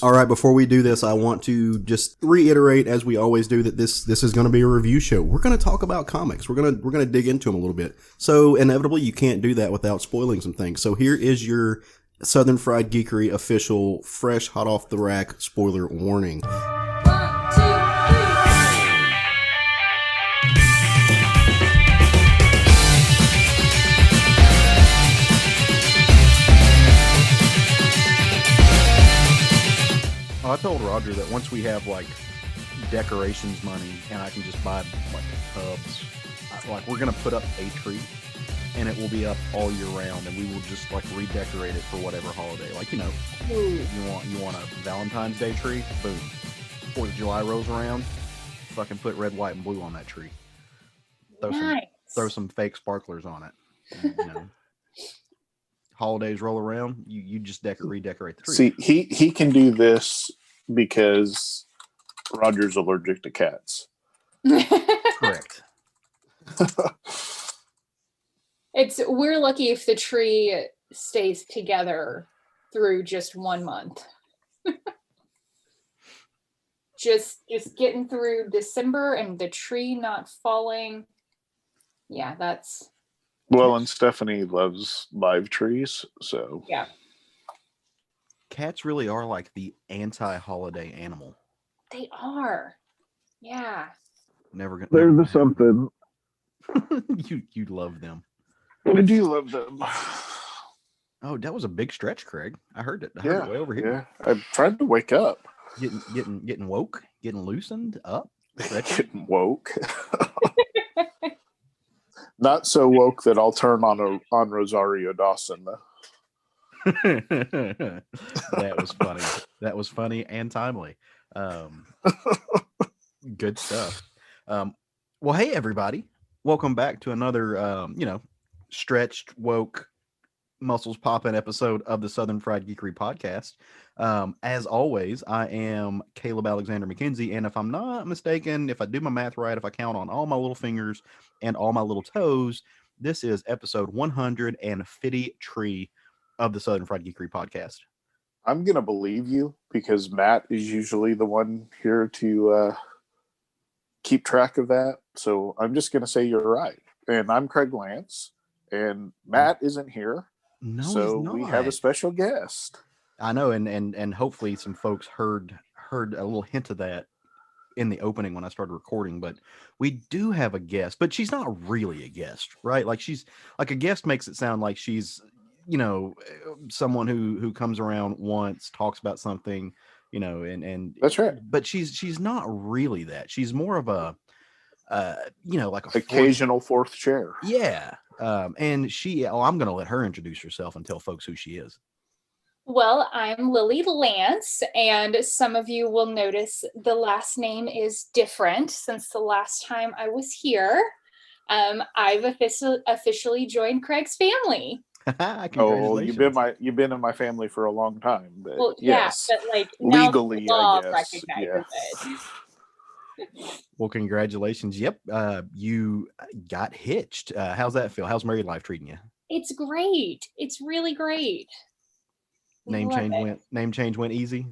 All right, before we do this, I want to just reiterate, as we always do, that this is going to be a review show. We're going to talk about comics. We're going to dig into them a little bit. So inevitably, you can't do that without spoiling some things. So here is your Southern Fried Geekery official, fresh, hot off the rack spoiler warning. I told Roger that once we have like decorations money and I can just buy like tubs, like we're gonna put up a tree and it will be up all year round and we will just like redecorate it for whatever holiday. Like, you know, you want a Valentine's Day tree? Boom. 4th of July rolls around, fucking put red, white, and blue on that tree. Throw some fake sparklers on it. And, you know, holidays roll around, you just redecorate the tree. See, he can do this because Roger's allergic to cats. Correct. We're lucky if the tree stays together through just 1 month. just getting through December and the tree not falling. Yeah, that's... Well, and Stephanie loves live trees, so... Yeah. Cats really are like the anti-holiday animal. They are. Yeah. Never They're the something. you love them. I do love them. Oh, that was a big stretch, Craig. I heard it. Yeah, way over here. Yeah. I tried to wake up. Getting woke, getting loosened up. Getting woke. Not so woke that I'll turn on Rosario Dawson though. That was funny. That was funny and timely. Good stuff. Well, hey everybody, welcome back to another stretched, woke, muscles popping episode of the Southern Fried Geekery podcast. As always, I am Caleb Alexander McKenzie, and if I'm not mistaken, if I do my math right, if I count on all my little fingers and all my little toes, this is episode 153 of the Southern Fried Geekery podcast. I'm gonna believe you because Matt is usually the one here to keep track of that. So I'm just gonna say you're right. And I'm Craig Lantz, and Matt isn't here. No, so he's not. We have a special guest. I know, and hopefully some folks heard a little hint of that in the opening when I started recording, but we do have a guest, but she's not really a guest, right? Like she's like a guest makes it sound like she's, you know, someone who comes around once, talks about something, you know, and that's right. But she's not really that. She's more of a like a occasional fourth chair. Yeah. And I'm going to let her introduce herself and tell folks who she is. Well, I'm Lilly Lantz, and some of you will notice the last name is different since the last time I was here. I've officially joined Craig's family. Oh, you've been in my family for a long time. But well, yes. Yeah, but like legally, now the law I guess. recognizes it. Well, congratulations. Yep. You got hitched. How's that feel? How's married life treating you? It's great. It's really great. Name change went easy.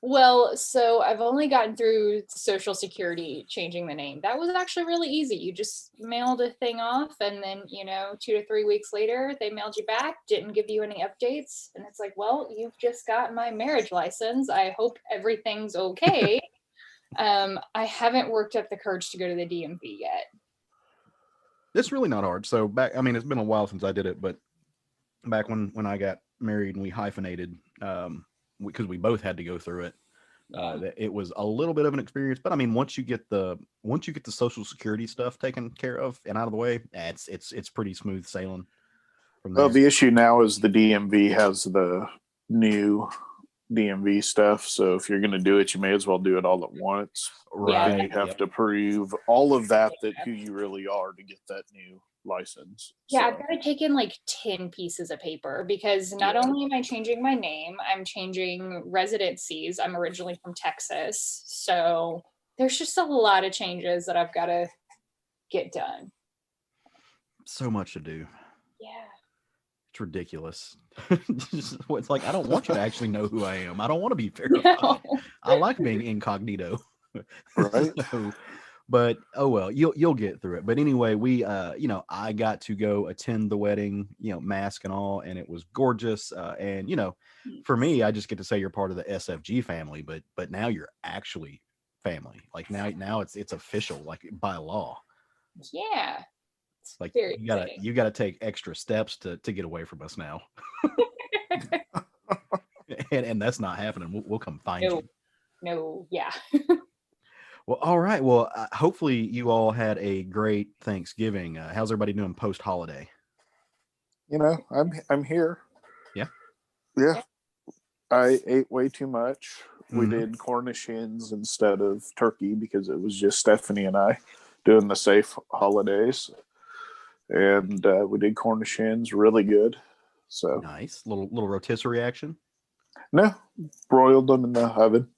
Well, so I've only gotten through Social Security changing the name. That was actually really easy. You just mailed a thing off, and then 2 to 3 weeks later, they mailed you back, didn't give you any updates. And it's like, well, you've just got my marriage license. I hope everything's okay. I haven't worked up the courage to go to the DMV yet. It's really not hard. So it's been a while since I did it, but back when I got married and we hyphenated, because we both had to go through it. It was a little bit of an experience, but I mean, once you get the Social Security stuff taken care of and out of the way, it's pretty smooth sailing from there. Well, the issue now is the DMV has the new DMV stuff, so if you're going to do it, you may as well do it all at once. Right. And you have to prove all of that who you really are to get that new license. Yeah, I've got to take in like 10 pieces of paper because not only am I changing my name, I'm changing residencies. I'm originally from Texas, so there's just a lot of changes that I've got to get done. So much to do. Yeah. It's ridiculous. It's like, I don't want you to actually know who I am. I don't want to be verified. No. I like being incognito. Right. So, but oh well, you'll get through it. But anyway, we I got to go attend the wedding, mask and all, and it was gorgeous. And for me, I just get to say you're part of the SFG family, but now you're actually family. Like now it's official, like by law. Yeah. It's Like very you gotta take extra steps to get away from us now. and that's not happening. We'll come find you. No, yeah. Well, all right. Well, hopefully you all had a great Thanksgiving. How's everybody doing post holiday? I'm here. Yeah. Yeah. I ate way too much. We Mhm. did Cornish hens instead of turkey because it was just Stephanie and I doing the safe holidays. And we did Cornish hens, really good. So Nice. Little rotisserie action. no, broiled them in the oven.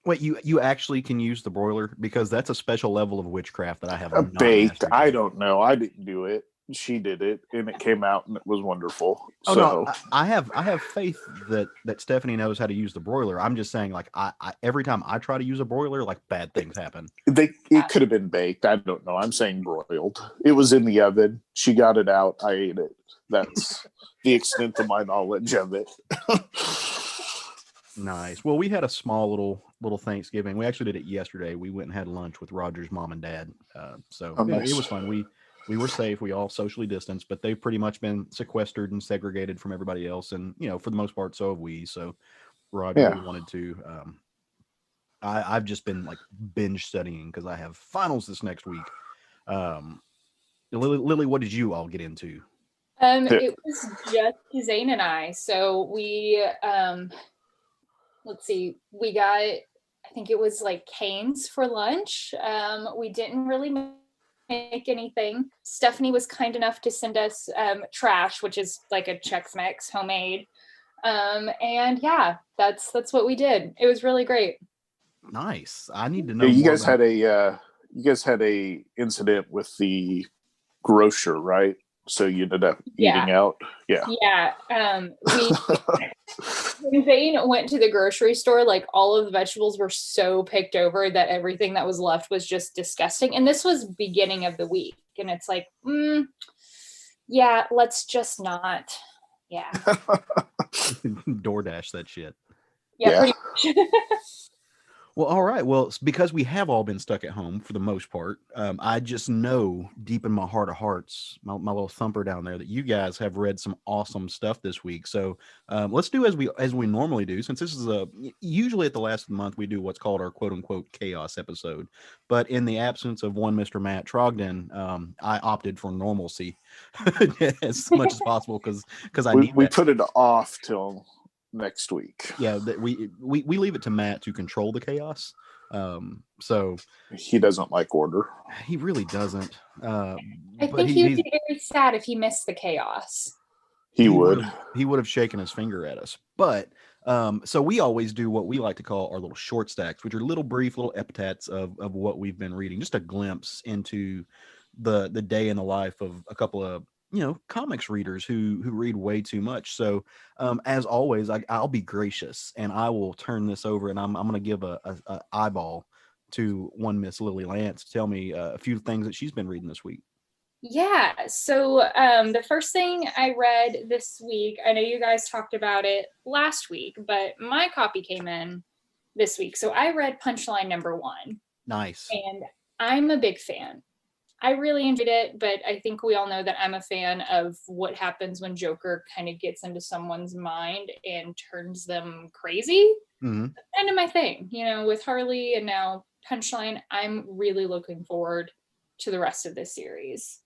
Wait, you actually can use the broiler, because that's a special level of witchcraft that I have not Baked. mastered I yet. don't know. I didn't do it. She did it, and it came out, and it was wonderful. Oh so no, I have faith that Stephanie knows how to use the broiler. I'm just saying, like, I every time I try to use a broiler, like, bad things happen. it could have been baked. I don't know. I'm saying broiled. It was in the oven. She got it out. I ate it. That's the extent of my knowledge of it. Nice. Well, we had a small little Thanksgiving. We actually did it yesterday. We went and had lunch with Roger's mom and dad. So Oh, nice. it was fun. We were safe. We all socially distanced, but they've pretty much been sequestered and segregated from everybody else. And, for the most part, so have we. So Roger really wanted to. I've just been like binge studying because I have finals this next week. Lily, what did you all get into? It was just Zane and I. So we, let's see, we got, I think it was like Cane's for lunch. We didn't really make anything. Stephanie was kind enough to send us trash, which is like a Chex Mix homemade. And yeah, that's what we did. It was really great. Nice. I need to know. You guys had a incident with the grocer, right? So you ended up eating out. Yeah. Yeah. When Zane went to the grocery store, like all of the vegetables were so picked over that everything that was left was just disgusting. And this was beginning of the week. And it's like, yeah, let's just not. Yeah. DoorDash that shit. Yeah. Pretty much. Well, all right. Well, because we have all been stuck at home for the most part, I just know deep in my heart of hearts, my little thumper down there, that you guys have read some awesome stuff this week. So let's do as we normally do, since this is usually at the last of the month we do what's called our quote unquote chaos episode. But in the absence of one Mr. Matt Trogdon, I opted for normalcy as much as possible because we put it off till next week. Yeah, we leave it to Matt to control the chaos. So he doesn't like order. He really doesn't. I think he would be very sad if he missed the chaos. He would have shaken his finger at us. But so we always do what we like to call our little short stacks, which are little brief little epitaphs of what we've been reading, just a glimpse into the day in the life of a couple of comics readers who read way too much. So as always, I'll be gracious and I will turn this over, and I'm going to give a eyeball to one Miss Lilly Lantz to tell me a few things that she's been reading this week. Yeah. So the first thing I read this week, I know you guys talked about it last week, but my copy came in this week. So I read Punchline #1. Nice. And I'm a big fan. I really enjoyed it, but I think we all know that I'm a fan of what happens when Joker kind of gets into someone's mind and turns them crazy. Mm-hmm. That's kind of my thing, with Harley and now Punchline. I'm really looking forward to the rest of this series.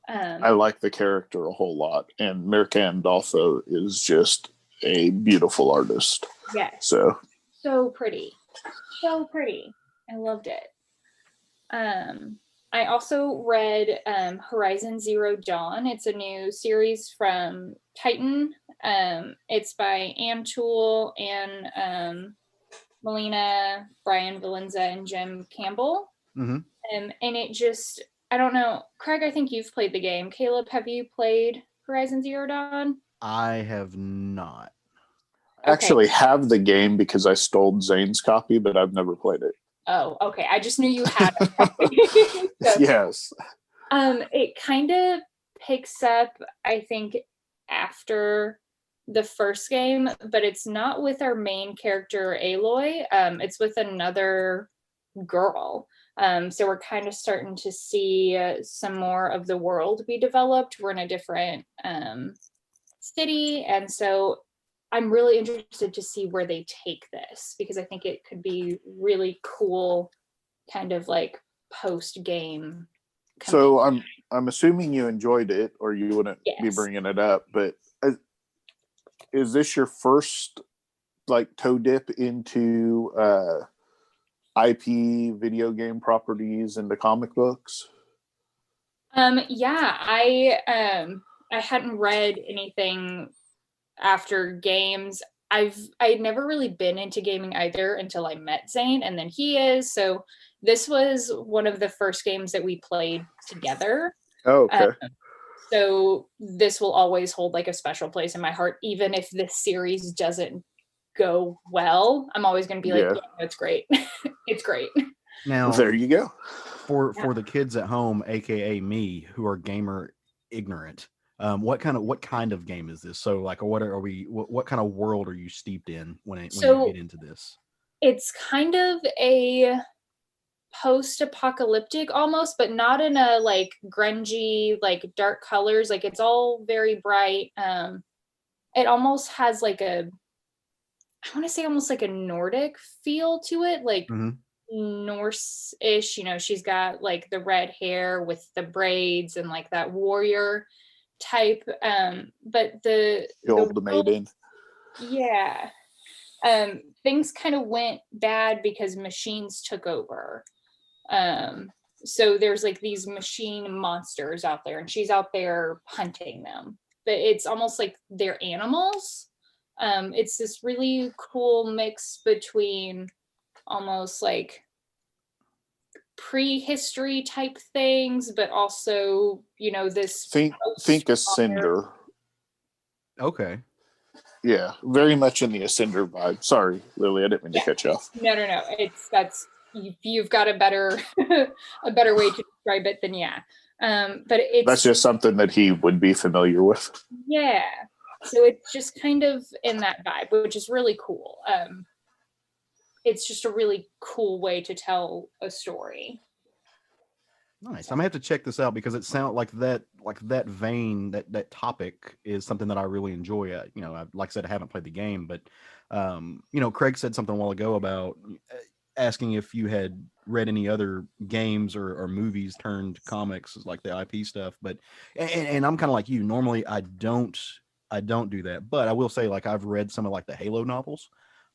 I like the character a whole lot, and Mirka Andolfo is just a beautiful artist. Yes. So pretty. I loved it. I also read Horizon Zero Dawn. It's a new series from Titan. It's by Ann Toole and Melina, Brian Valenza, and Jim Campbell. Mm-hmm. And it just, I don't know. Craig, I think you've played the game. Caleb, have you played Horizon Zero Dawn? I have not. I Okay. actually have the game because I stole Zane's copy, but I've never played it. Oh, okay. I just knew you had it. So, Yes. it kind of picks up, I think, after the first game, but it's not with our main character Aloy. It's with another girl. So we're kind of starting to see some more of the world be developed. We're in a different city, and so I'm really interested to see where they take this, because I think it could be really cool, kind of like post game. So I'm assuming you enjoyed it, or you wouldn't be Yes. bringing it up. But is this your first like toe dip into IP video game properties into comic books? Yeah, I hadn't read anything after games. I'd never really been into gaming either until I met Zane, and then he is. So this was one of the first games that we played together. Oh, okay. So this will always hold like a special place in my heart, even if this series doesn't go well. I'm always going to be like, Yeah. yeah, it's great. It's great. Now, There you go. for the kids at home, aka me, who are gamer ignorant, what kind of game is this? So, like, what kind of world are you steeped in when you get into this? It's kind of a post-apocalyptic almost, but not in a like grungy, like dark colors. Like it's all very bright. It almost has like I want to say almost like a Nordic feel to it, like Norse-ish. She's got like the red hair with the braids and like that warrior type. But the old maiden. Yeah. Things kind of went bad because machines took over. So there's like these machine monsters out there, and she's out there hunting them. But it's almost like they're animals. It's this really cool mix between almost like prehistory type things, but also, this Think Ascender. Okay. Yeah, very much in the Ascender vibe. Sorry, Lily, I didn't mean to cut you off. No. You've got a better way to describe it than but That's just something that he would be familiar with. Yeah. So it's just kind of in that vibe, which is really cool. It's just a really cool way to tell a story. Nice. I'm gonna have to check this out because it sounds like that vein, that topic is something that I really enjoy. Like I said, I haven't played the game, but Craig said something a while ago about asking if you had read any other games or movies turned comics, like the IP stuff. But and I'm kind of like you. Normally, I don't do that, but I will say, like, I've read some of like the Halo novels.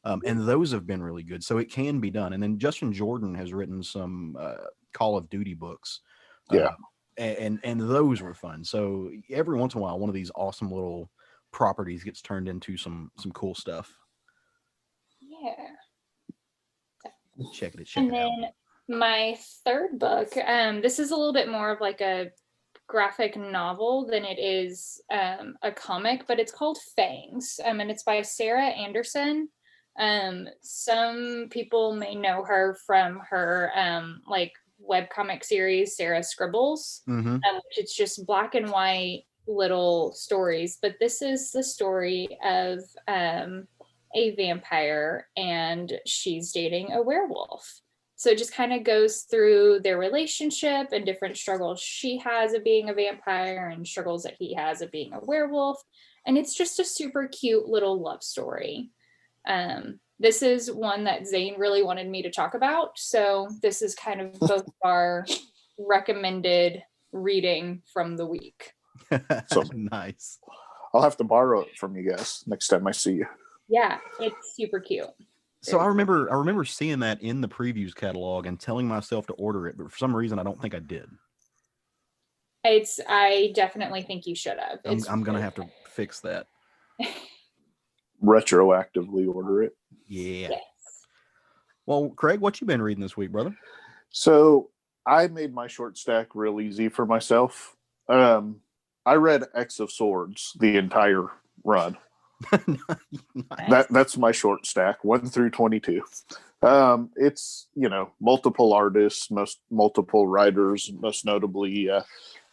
And those have been really good. So it can be done. And then Justin Jordan has written some Call of Duty books. Yeah. And those were fun. So every once in a while, one of these awesome little properties gets turned into some cool stuff. Yeah. Check it And out. then my third book, this is a little bit more of like a graphic novel than it is a comic, but it's called Fangs. And it's by Sarah Anderson. Some people may know her from her like webcomic series Sarah Scribbles, which it's just black and white little stories, but this is the story of a vampire, and she's dating a werewolf. So it just kind of goes through their relationship and different struggles she has of being a vampire and struggles that he has of being a werewolf, and it's just a super cute little love story. This is one that Zane really wanted me to talk about. So this is kind of both our recommended reading from the week. So nice. I'll have to borrow it from you guys next time I see you. Yeah, it's super cute. So I remember seeing that in the previews catalog and telling myself to order it, but for some reason I don't think I did. I definitely think you should have. I'm gonna have to fix that. Retroactively order it. Yeah. Yes. Well, Craig, what you been reading this week, brother? So I made my short stack real easy for myself. I I read X of Swords the entire run. Nice. That's my short stack, 1 through 22. It's, multiple artists, multiple writers, most notably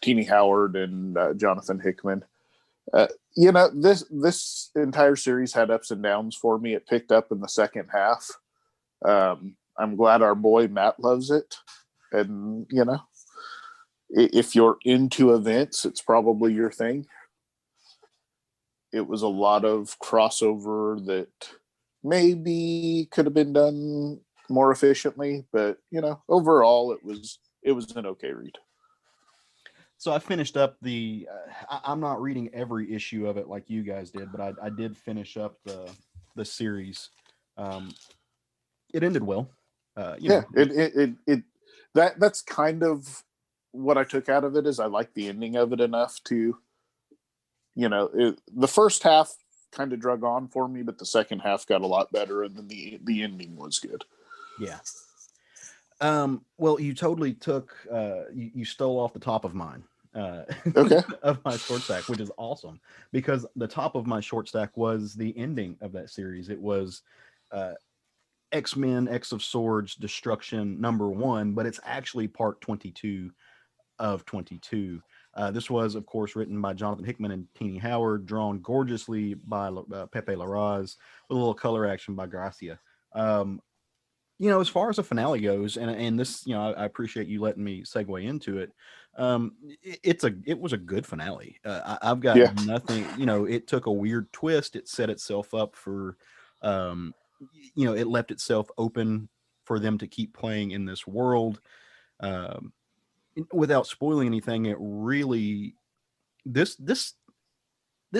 Teenie Howard and Jonathan Hickman. This entire series had ups and downs for me. It picked up in the second half. I'm glad our boy Matt loves it. And, if you're into events, it's probably your thing. It was a lot of crossover that maybe could have been done more efficiently, but overall it was an okay read. So I finished up I'm not reading every issue of it like you guys did, but I did finish up the series. It ended well. That's kind of what I took out of it. Is I like the ending of it enough to, the first half kind of drug on for me, but the second half got a lot better, and then the ending was good. Yeah. Well, you totally took you stole off the top of mine. Okay. Of my short stack, which is awesome, because the top of my short stack was the ending of that series. It was X-Men X of Swords Destruction #1, but it's actually part 22 of 22. This was, of course, written by Jonathan Hickman and Teenie Howard, drawn gorgeously by Pepe Larraz, with a little color action by Gracia. As far as the finale goes, and this, I appreciate you letting me segue into it. It was a good finale. I've got nothing. It took a weird twist. It set itself up for, it left itself open for them to keep playing in this world. Without spoiling anything, it really this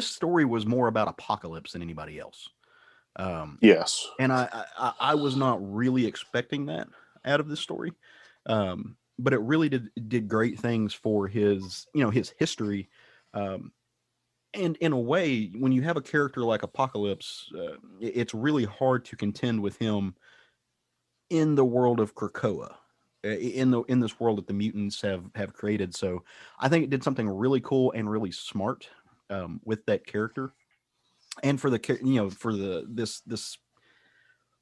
story was more about Apocalypse than anybody else. Yes, and I was not really expecting that out of this story, but it really did great things for his history, and in a way, when you have a character like Apocalypse, it's really hard to contend with him in the world of Krakoa. In this world that the mutants have created. So I think it did something really cool and really smart with that character, and for this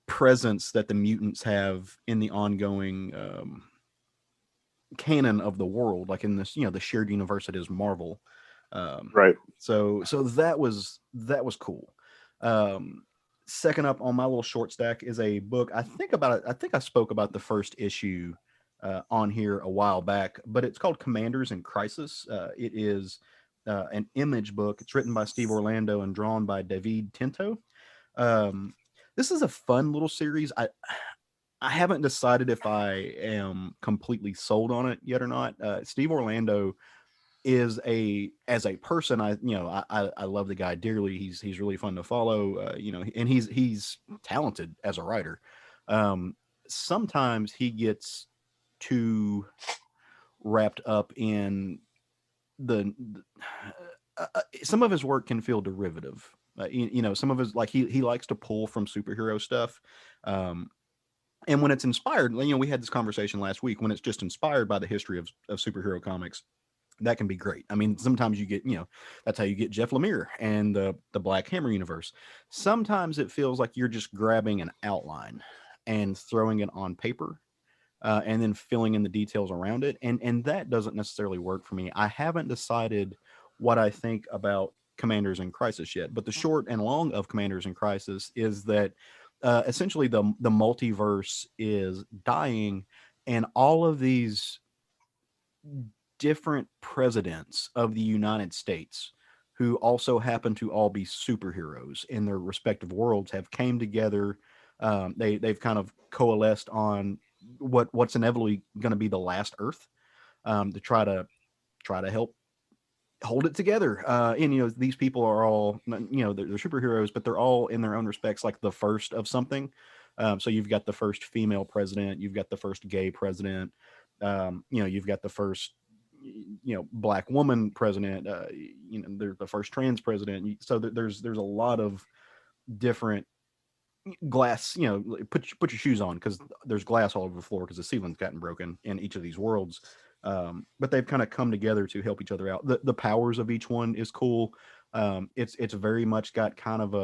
presence that the mutants have in the ongoing canon of the world, like in this the shared universe that is Marvel. Right. So that was cool. Second up on my little short stack is a book. I think I spoke about the first issue on here a while back, but it's called Commanders in Crisis. It is an Image book. It's written by Steve Orlando and drawn by David Tinto. This is a fun little series. I haven't decided if I am completely sold on it yet or not. Steve Orlando is as a person, I love the guy dearly. He's really fun to follow, and he's talented as a writer. Sometimes he gets too wrapped up in some of his work can feel derivative. Some of his, like, he likes to pull from superhero stuff, and when it's inspired, we had this conversation last week, when it's just inspired by the history of superhero comics, that can be great. I mean, sometimes you get, that's how you get Jeff Lemire and the Black Hammer universe. Sometimes it feels like you're just grabbing an outline and throwing it on paper, and then filling in the details around it. And that doesn't necessarily work for me. I haven't decided what I think about Commanders in Crisis yet, but the short and long of Commanders in Crisis is that essentially the multiverse is dying, and all of these different presidents of the United States, who also happen to all be superheroes in their respective worlds, have came together. They've kind of coalesced on what's inevitably going to be the last Earth, to try to help hold it together. And these people are all, they're superheroes, but they're all in their own respects like the first of something. So you've got the first female president, you've got the first gay president, you've got the first Black woman president, they're the first trans president. So there's a lot of different glass, put your shoes on, because there's glass all over the floor because the ceiling's gotten broken in each of these worlds. But they've kind of come together to help each other out. The powers of each one is cool. It's very much got kind of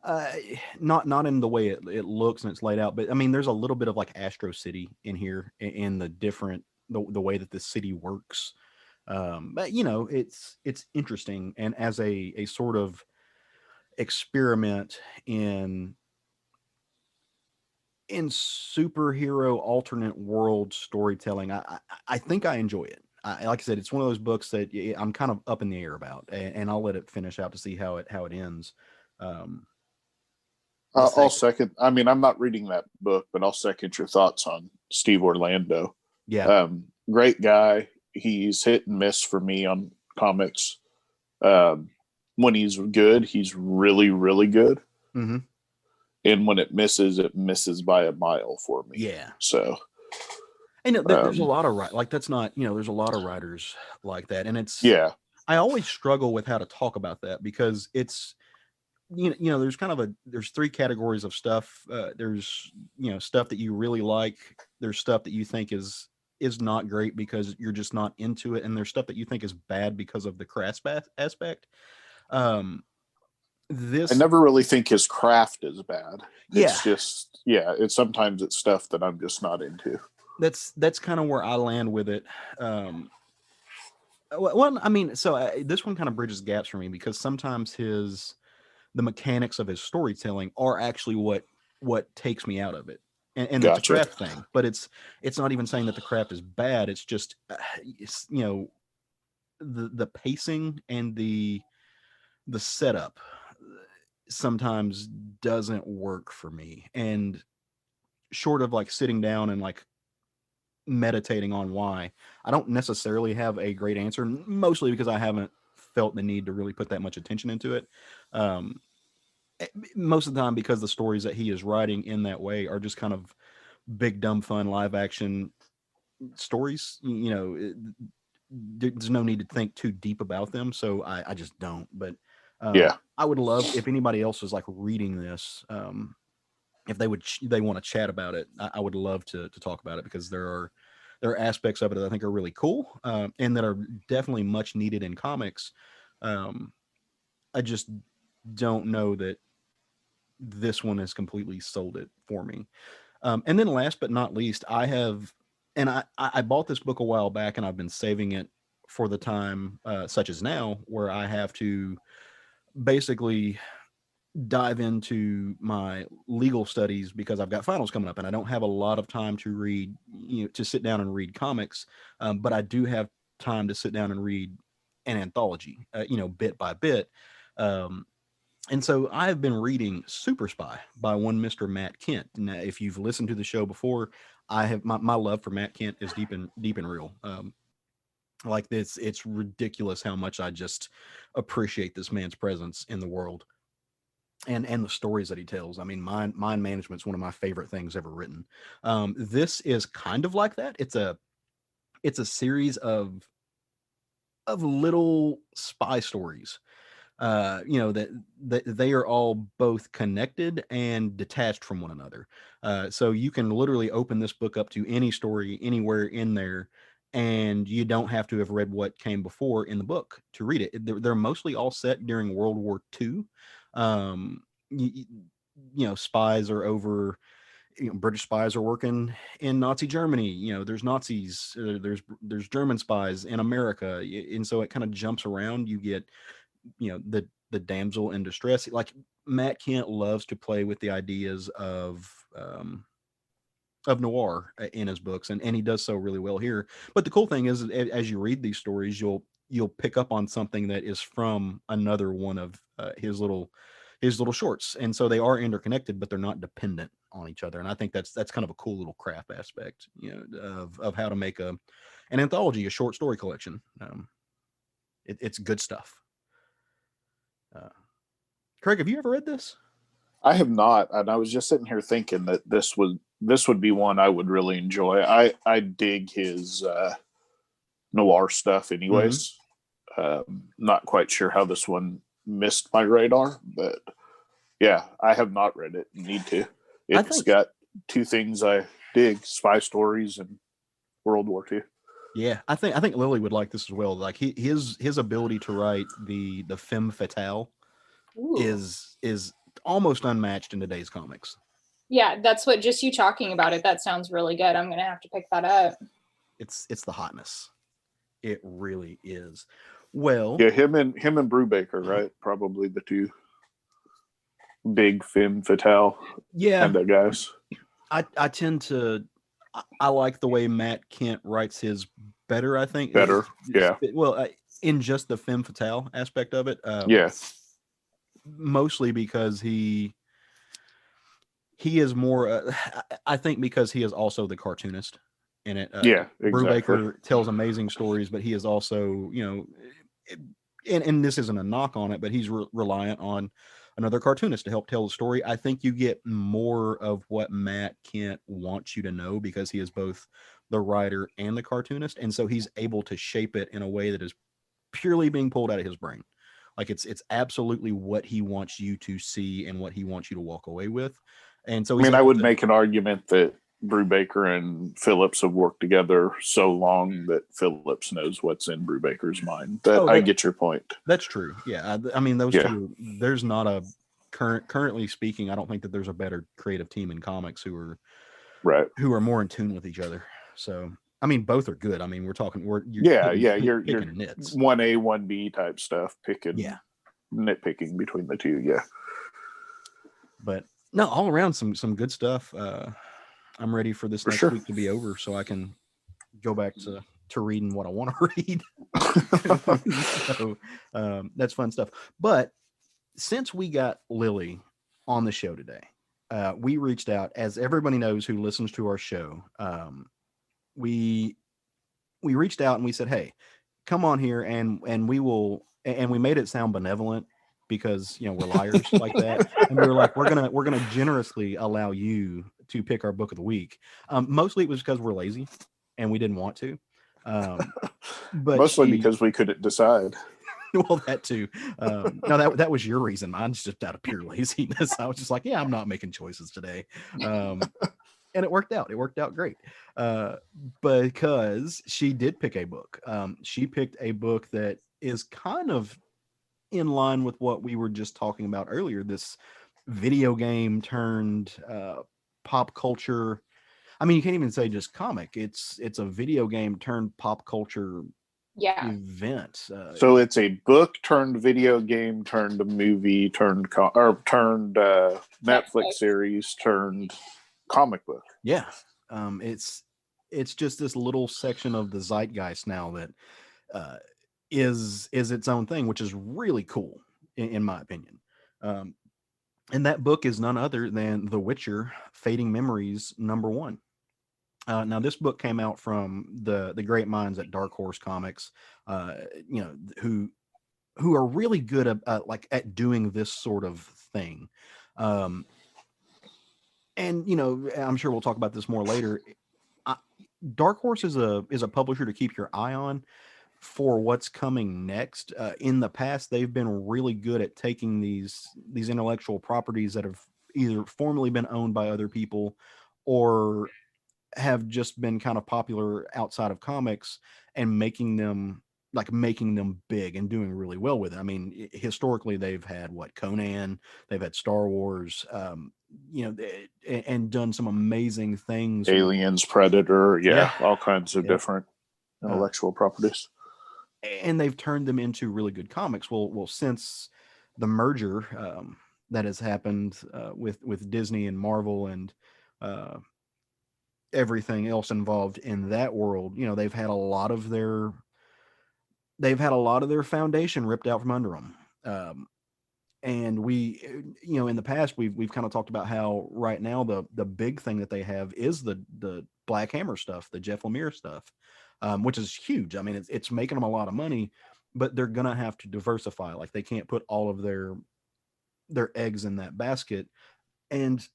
uh, not in the way it looks and it's laid out, but I mean, there's a little bit of like Astro City in here in the different the way that the city works. But you know, it's interesting, and as a sort of experiment in superhero alternate world storytelling, I think I enjoy it. Like I said, it's one of those books that I'm kind of up in the air about, and I'll let it finish out to see how it ends. Um, I'll second. I mean, I'm not reading that book, but I'll second your thoughts on Steve Orlando. yeah, Great guy. He's hit and miss for me on comics. When he's good, he's really, really good. mm-hmm. And when it misses by a mile for me. Yeah. So, and there's a lot of like that's not there's a lot of writers like that, and it's I always struggle with how to talk about that because it's there's kind of there's three categories of stuff. There's stuff that you really like. There's stuff that you think is not great because you're just not into it, and there's stuff that you think is bad because of the craft aspect. I never really think his craft is bad. It's just it's sometimes it's stuff that I'm just not into. That's kind of where I land with it. Well, I mean, so this one kind of bridges gaps for me because sometimes the mechanics of his storytelling are actually what takes me out of it, and Gotcha. The craft thing. But it's not even saying that the craft is bad. It's just the pacing and the setup sometimes doesn't work for me. And short of like sitting down and like meditating on why, I don't necessarily have a great answer, mostly because I haven't felt the need to really put that much attention into it. Most of the time because the stories that he is writing in that way are just kind of big, dumb, fun, live action stories. There's no need to think too deep about them. So I just don't, but I would love if anybody else was like reading this, if they want to chat about it, I would love to talk about it because there are aspects of it that I think are really cool, and that are definitely much needed in comics. I just don't know that this one has completely sold it for me. And then last but not least, I bought this book a while back and I've been saving it for the time, such as now, where I have to basically dive into my legal studies because I've got finals coming up and I don't have a lot of time to read, to sit down and read comics. But I do have time to sit down and read an anthology, bit by bit. And so I have been reading Super Spy by one Mr. Matt Kent. Now, if you've listened to the show before, I have my love for Matt Kent is deep and real. Like this, it's ridiculous how much I just appreciate this man's presence in the world and the stories that he tells. I mean, mind management is one of my favorite things ever written. This is kind of like that. It's a series of little spy stories. That they are all both connected and detached from one another. So you can literally open this book up to any story anywhere in there, and you don't have to have read what came before in the book to read it. They're mostly all set during World War II. Spies are over. British spies are working in Nazi Germany. There's Nazis. There's German spies in America, and so it kind of jumps around. You get the damsel in distress. Like Matt Kent loves to play with the ideas of noir in his books, and he does so really well here. But the cool thing is, as you read these stories, you'll pick up on something that is from another one of his little shorts, and so they are interconnected, but they're not dependent on each other. And I think that's kind of a cool little craft aspect, of how to make an anthology, a short story collection. It's good stuff. Craig, have you ever read this? I have not, and I was just sitting here thinking that this would be one I would really enjoy. I dig his noir stuff, anyways. Not quite sure how this one missed my radar, but yeah, I have not read it. Need to. It's got two things I dig: spy stories and World War II. Yeah, I think Lilly would like this as well. Like his ability to write the femme fatale Ooh. is almost unmatched in today's comics. Yeah, that's what, just you talking about it, that sounds really good. I'm gonna have to pick that up. It's the hotness. It really is. Well, Yeah, him and Brubaker, right? Probably the two big femme fatale kind of guys. I tend to I like the way Matt Kent writes his better. I think Better, yeah. Well, in just the femme fatale aspect of it, Yeah. mostly because he is more. I think because he is also the cartoonist in it. Yeah, exactly. Brubaker tells amazing stories, but he is also, you know, and this isn't a knock on it, but he's reliant on another cartoonist to help tell the story. I think you get more of what Matt Kent wants you to know because he is both the writer and the cartoonist, and so he's able to shape it in a way that is purely being pulled out of his brain. Like it's absolutely what he wants you to see and what he wants you to walk away with. And so I mean, I would make an argument that Brubaker and Phillips have worked together so long that Phillips knows what's in Brubaker's mind. I get your point. That's true. Yeah. I mean, those two, there's not a currently speaking, I don't think that there's a better creative team in comics who are more in tune with each other. So, I mean, both are good. I mean, you're picking nits. 1A, 1B type stuff, nitpicking between the two. Yeah. But no, all around some good stuff. I'm ready for this next week to be over so I can go back to reading what I want to read. So that's fun stuff. But since we got Lilly on the show today, we reached out, as everybody knows who listens to our show. We reached out and we said, hey, come on here and we will, and we made it sound benevolent because, you know, we're liars like that. And we were like, we're going to generously allow you to pick our book of the week. Mostly it was because we're lazy and we didn't want to. But mostly because we couldn't decide. Well, that too. No, that was your reason. Mine's just out of pure laziness. I was just like, yeah, I'm not making choices today. And it worked out. It worked out great. Because she did pick a book. She picked a book that is kind of in line with what we were just talking about earlier, this video game turned pop culture. I mean, you can't even say just comic. It's a video game turned pop culture event. So it's a book turned video game turned a movie turned Netflix series turned comic book. Yeah. It's just this little section of the zeitgeist now that is its own thing, which is really cool in my opinion. And that book is none other than The Witcher: Fading Memories #1. Now this book came out from the great minds at Dark Horse Comics, you know, who are really good at doing this sort of thing. And you know, I'm sure we'll talk about this more later. Dark Horse is a publisher to keep your eye on for what's coming next. In the past, they've been really good at taking these intellectual properties that have either formerly been owned by other people or have just been kind of popular outside of comics and making them big and doing really well with it. I mean, historically, they've had Conan, they've had Star Wars, you know, and done some amazing things. Aliens, Predator, all kinds of different intellectual properties. And they've turned them into really good comics. Well, since the merger that has happened with Disney and Marvel and everything else involved in that world, you know, they've had a lot of their foundation ripped out from under them. And we, you know, in the past we've kind of talked about how right now the big thing that they have is the Black Hammer stuff, the Jeff Lemire stuff, which is huge. I mean, it's making them a lot of money, but they're gonna have to diversify. Like they can't put all of their eggs in that basket, and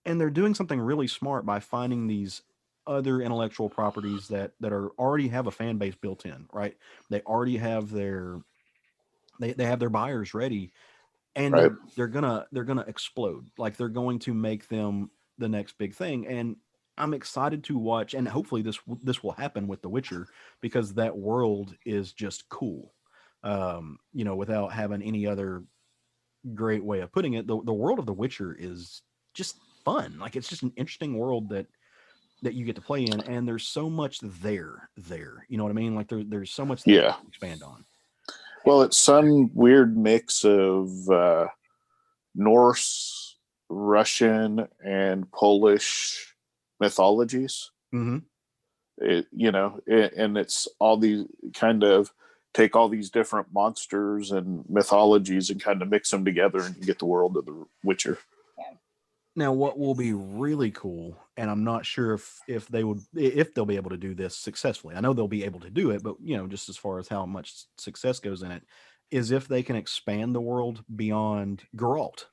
they're doing something really smart by finding these other intellectual properties that are already have a fan base built in, right? They already have their buyers ready, and they're gonna explode. Like they're going to make them the next big thing. And I'm excited to watch, and hopefully this will happen with The Witcher, because that world is just cool. Without having any other great way of putting it, the world of The Witcher is just fun. Like, it's just an interesting world that you get to play in, and there's so much there. You know what I mean? Like, there's so much there to expand on. Well, it's some weird mix of Norse, Russian, and Polish mythologies. Mm-hmm. And it's all these kind of take all these different monsters and mythologies and kind of mix them together, and you get the world of The Witcher. Now, what will be really cool, and I'm not sure if they'll be able to do this successfully. I know they'll be able to do it, but just as far as how much success goes in it, is if they can expand the world beyond Geralt.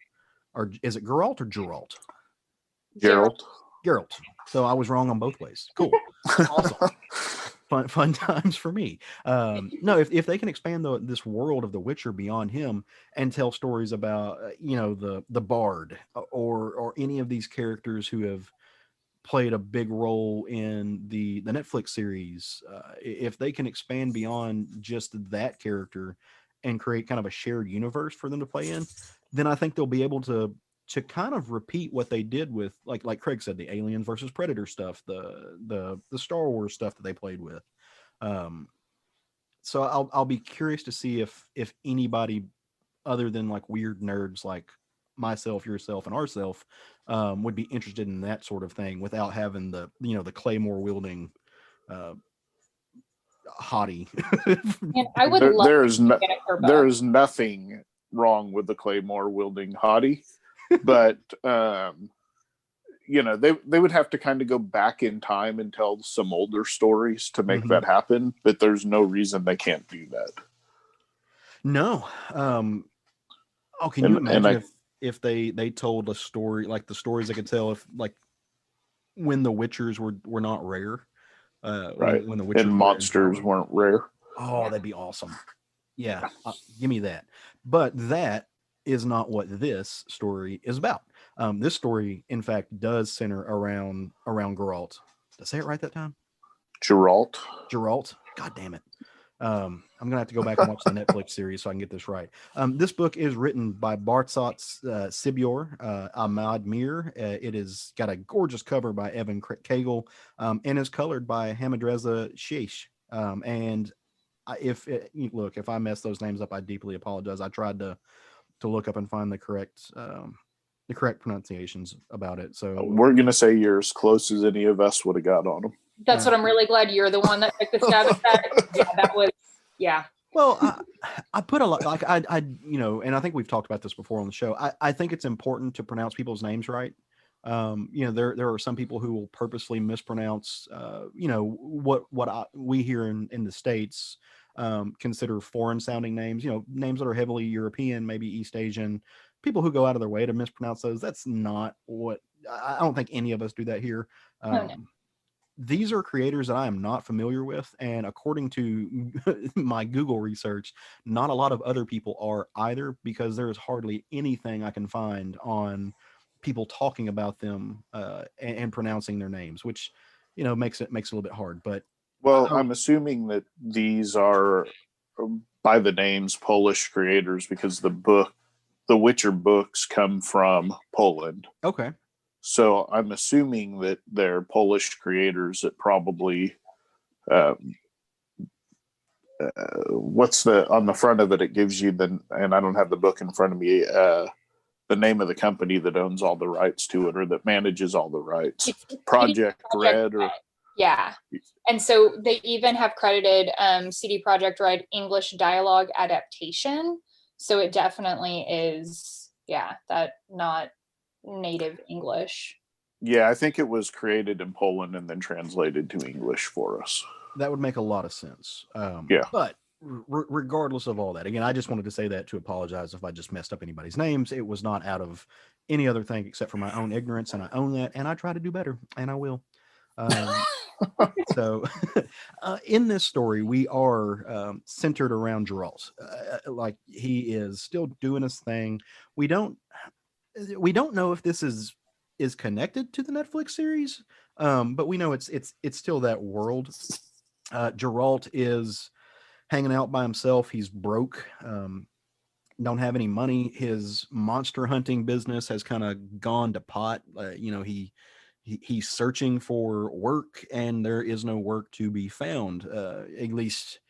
Or is it Geralt or Geralt? Geralt. So I was wrong on both ways. Cool. Awesome. Fun times for me. No, if they can expand this world of The Witcher beyond him and tell stories about the Bard or any of these characters who have played a big role in the Netflix series, if they can expand beyond just that character and create kind of a shared universe for them to play in, then I think they'll be able to kind of repeat what they did with, like Craig said, the Alien versus Predator stuff, the Star Wars stuff that they played with. So I'll be curious to see if anybody other than like weird nerds like myself, yourself, and ourself would be interested in that sort of thing without having the claymore wielding hottie. And I would love there is nothing wrong with the claymore wielding hottie, but they would have to kind of go back in time and tell some older stories to make that happen, but there's no reason they can't do that. No. Can you imagine if they told a story, like the stories they could tell if, like, when the Witchers were not rare, right? When the Witchers and monsters weren't rare. Oh, that'd be awesome. Yeah, give me that. But that is not what this story is about. This story, in fact, does center around Geralt. Did I say it right that time? Geralt. God damn it. I'm gonna have to go back and watch the Netflix series so I can get this right. This book is written by Bartosz Sibior, Ahmad Mir. It is got a gorgeous cover by Evan Kagel, and is colored by Hamadreza Sheish. And if I mess those names up, I deeply apologize. I tried to look up and find the correct pronunciations about it. So we're gonna say you're as close as any of us would have got on them. That's what I'm really glad you're the one that took the stab at that. Yeah, that was, yeah. Well, I put a lot, like I and I think we've talked about this before on the show. I think it's important to pronounce people's names right. There are some people who will purposely mispronounce, what we here in the States consider foreign sounding names, names that are heavily European, maybe East Asian. People who go out of their way to mispronounce those, that's not what, I don't think any of us do that here. No. These are creators that I am not familiar with, and according to my Google research, not a lot of other people are either, because there is hardly anything I can find on people talking about them and pronouncing their names, which makes it a little bit hard. But I'm assuming that these are by the names Polish creators, because the Witcher books come from Poland. Okay. So I'm assuming that they're Polish creators that probably, what's on the front of it? It gives you and I don't have the book in front of me, the name of the company that owns all the rights to it, or that manages all the rights. Project Red. Yeah. And so they even have credited CD Projekt Red English dialogue adaptation. So it definitely is, that not native English. Yeah, I think it was created in Poland and then translated to English for us. That would make a lot of sense. Yeah. But regardless of all that, again, I just wanted to say that to apologize if I just messed up anybody's names. It was not out of any other thing except for my own ignorance, and I own that, and I try to do better, and I will. So in this story, we are centered around Geralt. Like, he is still doing his thing. We don't know if this is is connected to the Netflix series. But we know it's still that world. Geralt is hanging out by himself. He's broke. Don't have any money. His monster hunting business has kind of gone to pot. He's searching for work, and there is no work to be found. At least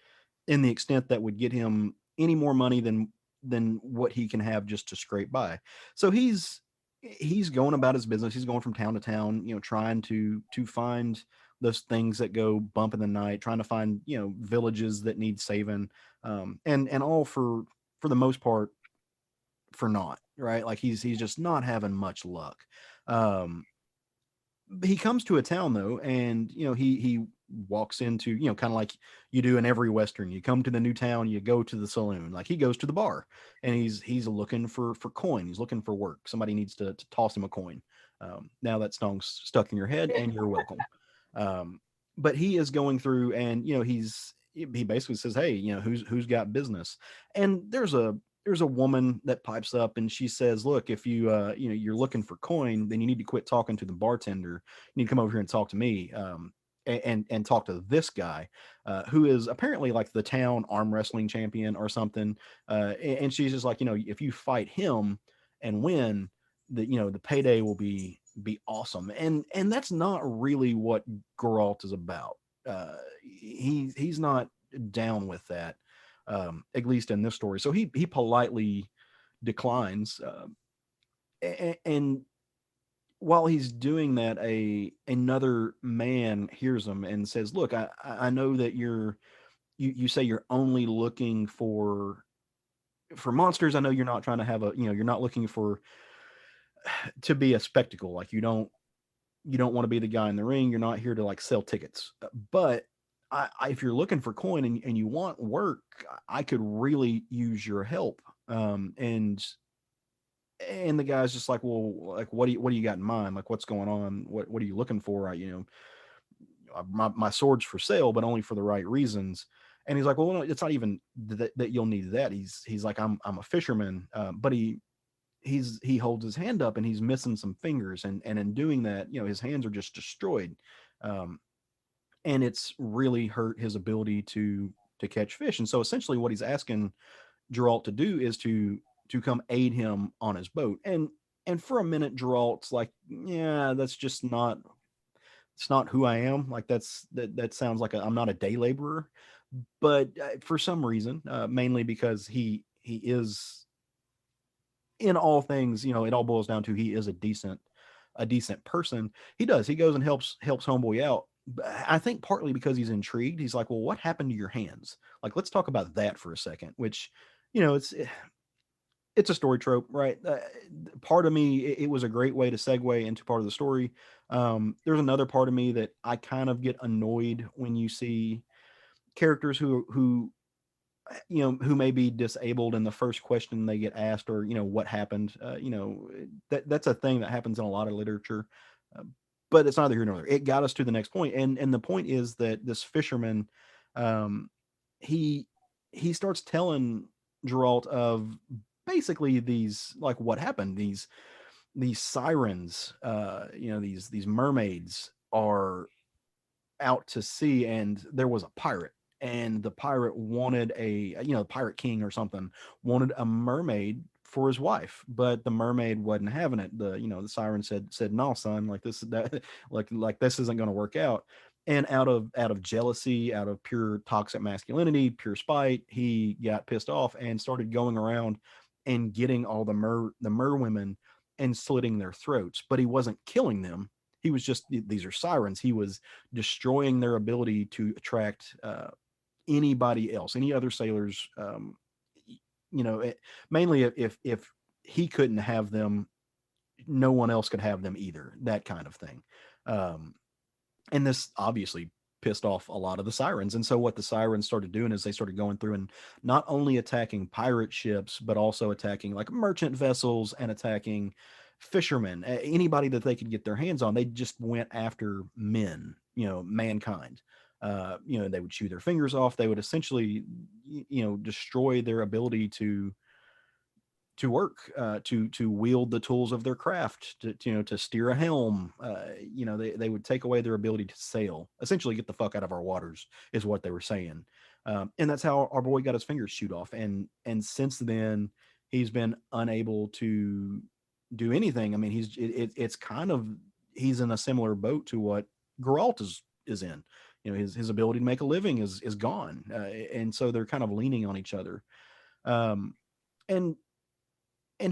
in the extent that would get him any more money than what he can have just to scrape by. So he's going about his business. He's going from town to town, trying to find those things that go bump in the night, trying to find, villages that need saving, and all for the most part for naught, right? Like he's just not having much luck. He comes to a town though, and he walks into, kind of like you do in every Western. You come to the new town, you go to the saloon. Like he goes to the bar, and he's looking for coin. He's looking for work. Somebody needs to toss him a coin. Now that song's stuck in your head, and you're welcome. But he is going through, and he basically says, hey, who's got business? And there's a woman that pipes up, and she says, look, if you're looking for coin, then you need to quit talking to the bartender. You need to come over here and talk to me, and talk to this guy, who is apparently like the town arm wrestling champion or something. And she's just like, if you fight him and win, the payday will be awesome. And that's not really what Geralt is about. He's not down with that, at least in this story. So he politely declines, and while he's doing that, another man hears him and says, look, I know that you say you're only looking for monsters. I know you're not trying to have you're not looking to be a spectacle. Like you don't want to be the guy in the ring. You're not here to like sell tickets, but if you're looking for coin and you want work, I could really use your help. And the guy's just like, well, like, what do you got in mind? Like, what's going on? What are you looking for? My sword's for sale, but only for the right reasons. And he's like, well, no, it's not even that you'll need that. He's like, I'm a fisherman, but he holds his hand up and he's missing some fingers, and in doing that, his hands are just destroyed. And it's really hurt his ability to catch fish. And so essentially what he's asking Geralt to do is to come aid him on his boat. And for a minute, Geralt's like, yeah, that's just not, it's not who I am. Like that sounds like I'm not a day laborer. But for some reason, mainly because he is, in all things, it all boils down to he is a decent person. He goes and helps homeboy out. I think partly because he's intrigued. He's like, well, what happened to your hands? Like, let's talk about that for a second, which, it's a story trope, right? Part of me, it was a great way to segue into part of the story. There's another part of me that I kind of get annoyed when you see characters who may be disabled, and the first question they get asked, or what happened, that's a thing that happens in a lot of literature. But it's neither here nor there. It got us to the next point, and the point is that this fisherman, he starts telling Geralt of basically these, like, what happened. These sirens, these mermaids are out to sea, and there was a pirate. And the pirate wanted the pirate king or something wanted a mermaid for his wife, but the mermaid wasn't having it. The siren said, no, son, like this, that, like this isn't going to work out. And out of jealousy, out of pure toxic masculinity, pure spite, he got pissed off and started going around and getting all the mer women and slitting their throats. But he wasn't killing them. He was just, these are sirens. He was destroying their ability to attract anybody else, any other sailors. Mainly if he couldn't have them, no one else could have them either. That kind of thing. And this obviously pissed off a lot of the sirens. And so what the sirens started doing is they started going through and not only attacking pirate ships, but also attacking like merchant vessels and attacking fishermen, anybody that they could get their hands on. They just went after men, mankind. They would chew their fingers off. They would essentially, destroy their ability to to work, to wield the tools of their craft, to steer a helm. They would take away their ability to sail, essentially get the fuck out of our waters, is what they were saying. And that's how our boy got his fingers chewed off. And since then, he's been unable to do anything. I mean, it's kind of, he's in a similar boat to what Geralt is in. His ability to make a living is gone, and so they're kind of leaning on each other. And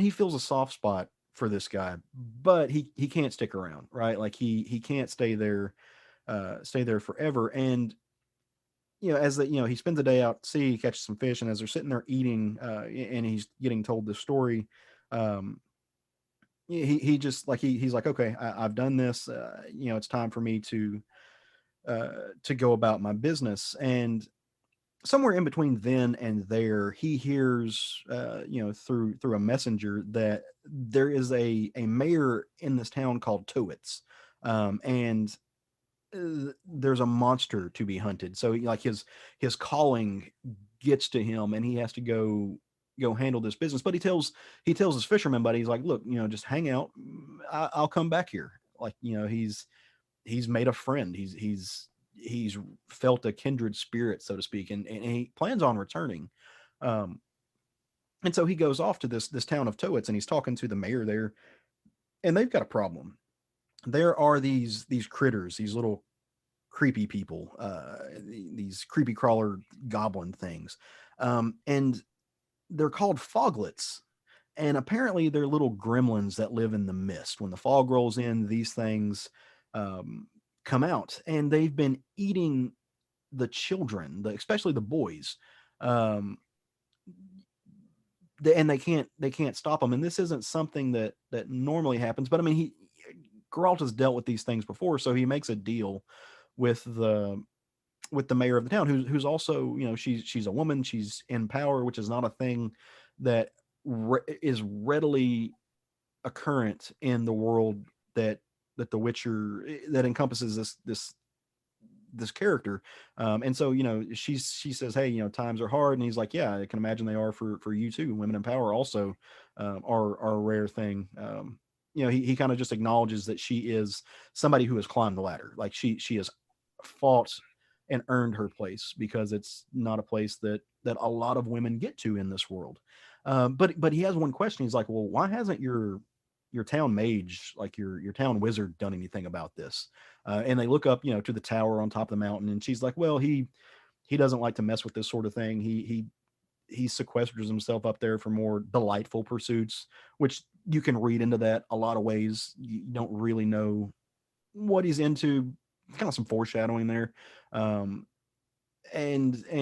he feels a soft spot for this guy, but he can't stick around, right? Like he can't stay there forever. And as he spends the day out at sea, catches some fish, and as they're sitting there eating, and he's getting told this story, he just like he's like, okay, I've done this. It's time for me to go about my business. And somewhere in between then and there, he hears, through a messenger, that there is a mayor in this town called Towitz, and there's a monster to be hunted. So like his calling gets to him, and he has to go handle this business. But he tells his fisherman buddy, he's like, look, just hang out. I'll come back here. Like, he's made a friend. He's felt a kindred spirit, so to speak, and he plans on returning. And so he goes off to this town of Towitz, and he's talking to the mayor there, and they've got a problem. There are these critters, these little creepy people, these creepy crawler goblin things, and they're called foglets. And apparently they're little gremlins that live in the mist. When the fog rolls in, these things come out, and they've been eating the children, especially the boys. And they can't stop them. And this isn't something that normally happens, but I mean, Geralt has dealt with these things before, so he makes a deal with the mayor of the town, who's also, she's a woman, she's in power, which is not a thing that is readily occurrent in the world that The Witcher, that encompasses this character. And so, she says, hey, times are hard. And he's like, yeah, I can imagine they are for you too. Women in power also are a rare thing. He kind of just acknowledges that she is somebody who has climbed the ladder. Like she has fought and earned her place, because it's not a place that a lot of women get to in this world. But he has one question. He's like, well, why hasn't your town mage, like your town wizard, done anything about this? And they look up, to the tower on top of the mountain, and she's like, well, he doesn't like to mess with this sort of thing. He sequesters himself up there for more delightful pursuits, which you can read into that a lot of ways. You don't really know what he's into. Kind of some foreshadowing there. And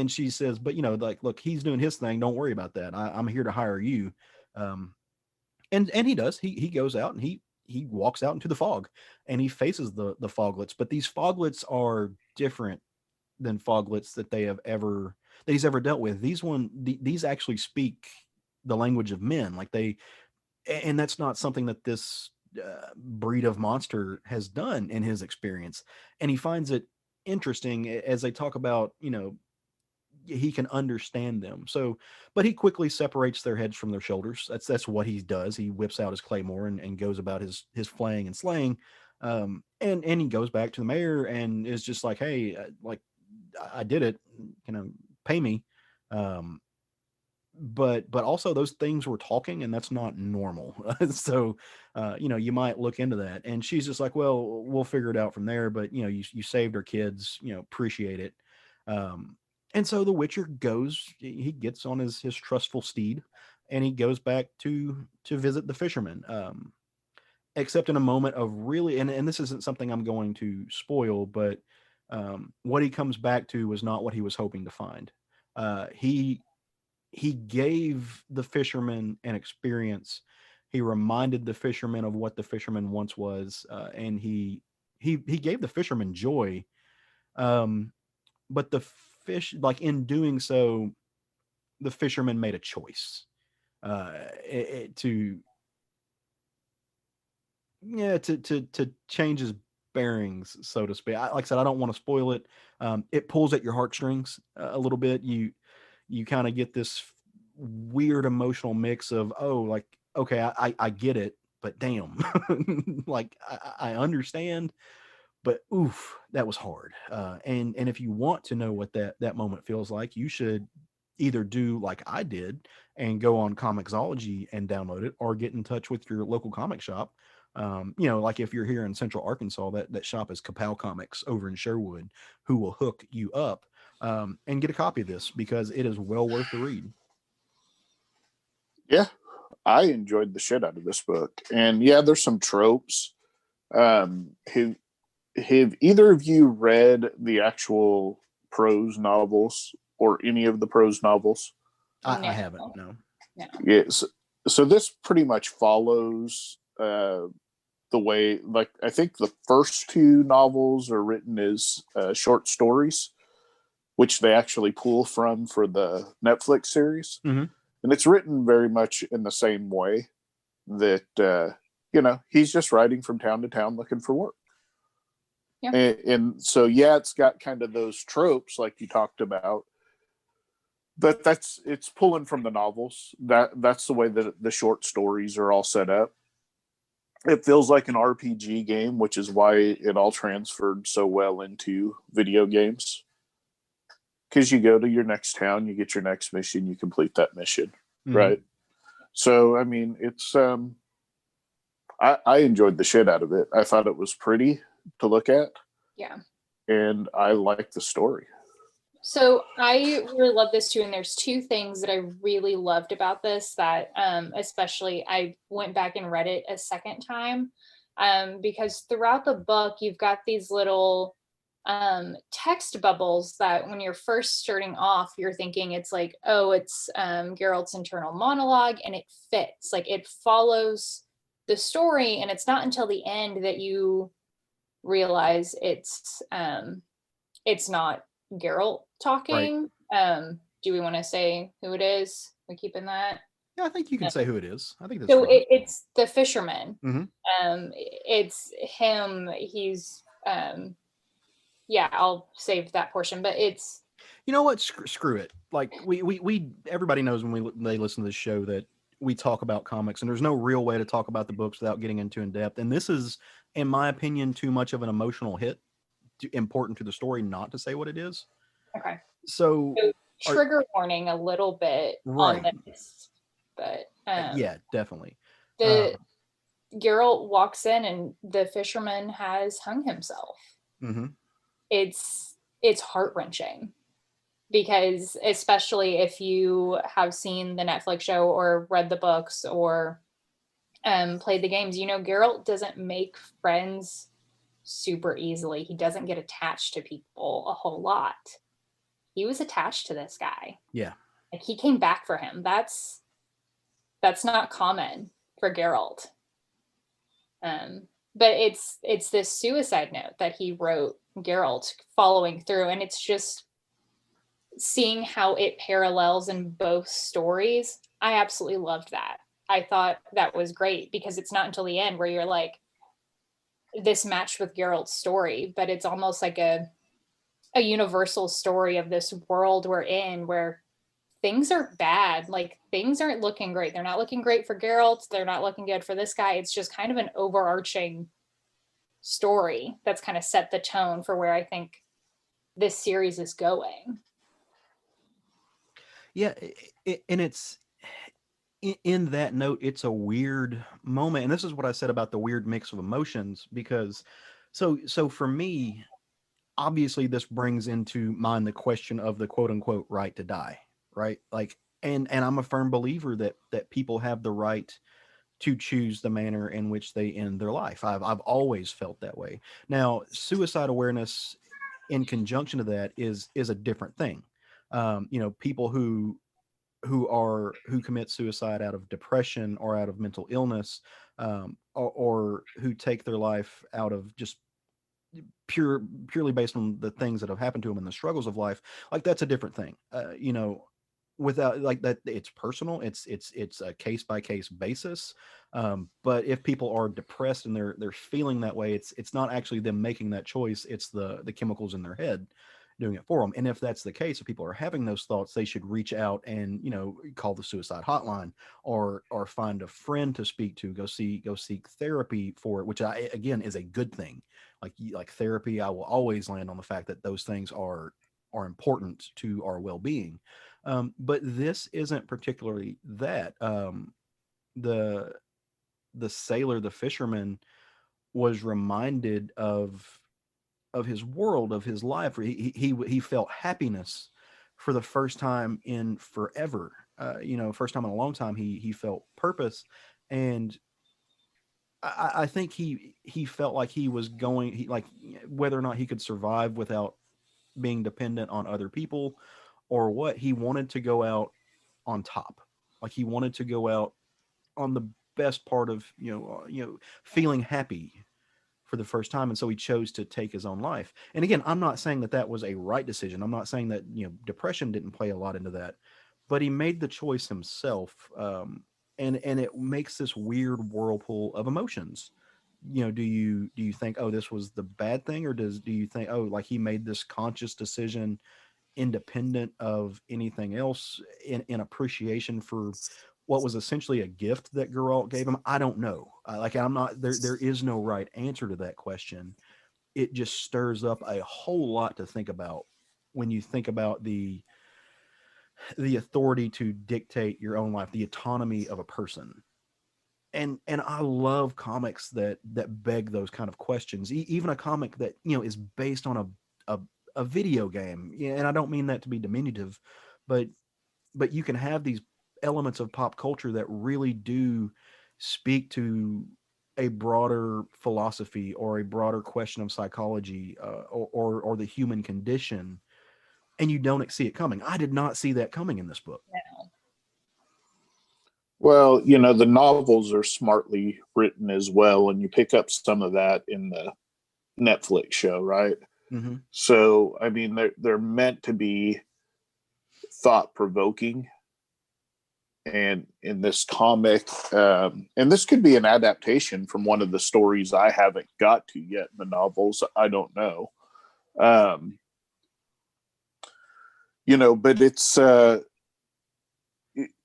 she says, but like, look, he's doing his thing. Don't worry about that. I'm here to hire you. And he does. He goes out and he walks out into the fog, and he faces the foglets. But these foglets are different than foglets that he's ever dealt with. These actually speak the language of men. Like and that's not something that this breed of monster has done in his experience. And he finds it interesting as they talk about, he can understand them. So, but he quickly separates their heads from their shoulders. That's what he does. He whips out his claymore and goes about his flaying and slaying. And he goes back to the mayor and is just like, hey, like, I did it, pay me. But also those things were talking, and that's not normal. So, you might look into that. And she's just like, well, we'll figure it out from there. But, you saved our kids, appreciate it. And so the Witcher he gets on his trustful steed, and he goes back to visit the fisherman. Except in a moment of really, and this isn't something I'm going to spoil, but what he comes back to was not what he was hoping to find. He gave the fisherman an experience. He reminded the fisherman of what the fisherman once was, and he gave the fisherman joy. But the fish, like, in doing so, the fisherman made a choice to change his bearings, so to speak. Like I said, I don't want to spoil it. It pulls at your heartstrings a little bit. You kind of get this weird emotional mix of, oh, like, okay, I get it, but damn, like I understand, but oof, that was hard. And if you want to know what that moment feels like, you should either do like I did and go on Comixology and download it, or get in touch with your local comic shop. Like if you're here in Central Arkansas, that shop is Kapow Comics over in Sherwood, who will hook you up and get a copy of this, because it is well worth the read. Yeah, I enjoyed the shit out of this book. And yeah, there's some tropes. Have either of you read the actual prose novels, or any of the prose novels? I haven't, no. Yes. So this pretty much follows the way, like, I think the first two novels are written as short stories, which they actually pull from for the Netflix series. Mm-hmm. And it's written very much in the same way that, he's just riding from town to town looking for work. Yeah. And so, yeah, it's got kind of those tropes like you talked about, but it's pulling from the novels. That's the way that the short stories are all set up. It feels like an RPG game, which is why it all transferred so well into video games. Because you go to your next town, you get your next mission, you complete that mission, right? So, I mean, it's I enjoyed the shit out of it. I thought it was pretty to look at. Yeah. And I liked the story. So I really love this too. And there's two things that I really loved about this that especially I went back and read it a second time because throughout the book, you've got these little text bubbles that when you're first starting off, you're thinking it's like, oh, it's Geralt's internal monologue, and it fits. Like it follows the story, and it's not until the end that you realize it's not Geralt talking. Right. Do we want to say who it is? We keeping that? Yeah, I think you can say who it is. I think that's so. It's the fisherman. Mm-hmm. It's him. He's yeah. I'll save that portion, but it's. You know what? Screw it. Like we everybody knows when they listen to this show that we talk about comics, and there's no real way to talk about the books without getting into in depth. And this is, in my opinion, too much of an emotional hit, important to the story not to say what it is. Okay. So trigger warning a little bit right. on this, but yeah, definitely. Geralt walks in and the fisherman has hung himself. Mm-hmm. It's heart-wrenching because especially if you have seen the Netflix show or read the books or played the games, Geralt doesn't make friends super easily. He doesn't get attached to people a whole lot. He was attached to this guy. Yeah. Like he came back for him. That's not common for Geralt. But it's this suicide note that he wrote Geralt following through, and it's just seeing how it parallels in both stories. I absolutely loved that. I thought that was great because it's not until the end where you're like, this matched with Geralt's story, but it's almost like a universal story of this world we're in where things are bad. Like things aren't looking great. They're not looking great for Geralt. They're not looking good for this guy. It's just kind of an overarching story that's kind of set the tone for where I think this series is going. Yeah. And it's in that note, it's a weird moment. And this is what I said about the weird mix of emotions, because so for me, obviously this brings into mind the question of the quote unquote right to die, right? Like, and I'm a firm believer that people have the right to choose the manner in which they end their life. I've always felt that way. Now, suicide awareness in conjunction to that is a different thing. People who commit suicide out of depression or out of mental illness, or who take their life out of just purely based on the things that have happened to them and the struggles of life, like that's a different thing. Without like that, it's personal. It's a case by case basis. But if people are depressed and they're feeling that way, it's not actually them making that choice. It's the chemicals in their head doing it for them. And if that's the case, if people are having those thoughts, they should reach out and, call the suicide hotline, or find a friend to speak to, go seek therapy for it, which again is a good thing. Like therapy, I will always land on the fact that those things are important to our well-being. But this isn't particularly that. The sailor, the fisherman, was reminded of his world, of his life. He felt happiness for the first time in forever. First time in a long time, he felt purpose. And I think he felt like he was going, like whether or not he could survive without being dependent on other people or what, he wanted to go out on top. Like he wanted to go out on the best part of, feeling happy for the first time. And so he chose to take his own life. And again, I'm not saying that was a right decision. I'm not saying that, depression didn't play a lot into that, but he made the choice himself. And it makes this weird whirlpool of emotions. Do you think, oh, this was the bad thing? Or do you think, oh, like he made this conscious decision independent of anything else, in appreciation for what was essentially a gift that Geralt gave him? I don't know. I'm not there. There is no right answer to that question. It just stirs up a whole lot to think about when you think about the authority to dictate your own life, the autonomy of a person. And I love comics that beg those kind of questions. Even a comic that, is based on a video game. And I don't mean that to be diminutive, but you can have these elements of pop culture that really do speak to a broader philosophy or a broader question of psychology, or the human condition, and you don't see it coming. I did not see that coming in this book. No. Well, the novels are smartly written as well, and you pick up some of that in the Netflix show, right? Mm-hmm. So, I mean, they're meant to be thought-provoking. And in this comic, and this could be an adaptation from one of the stories I haven't got to yet in the novels. I don't know. But it's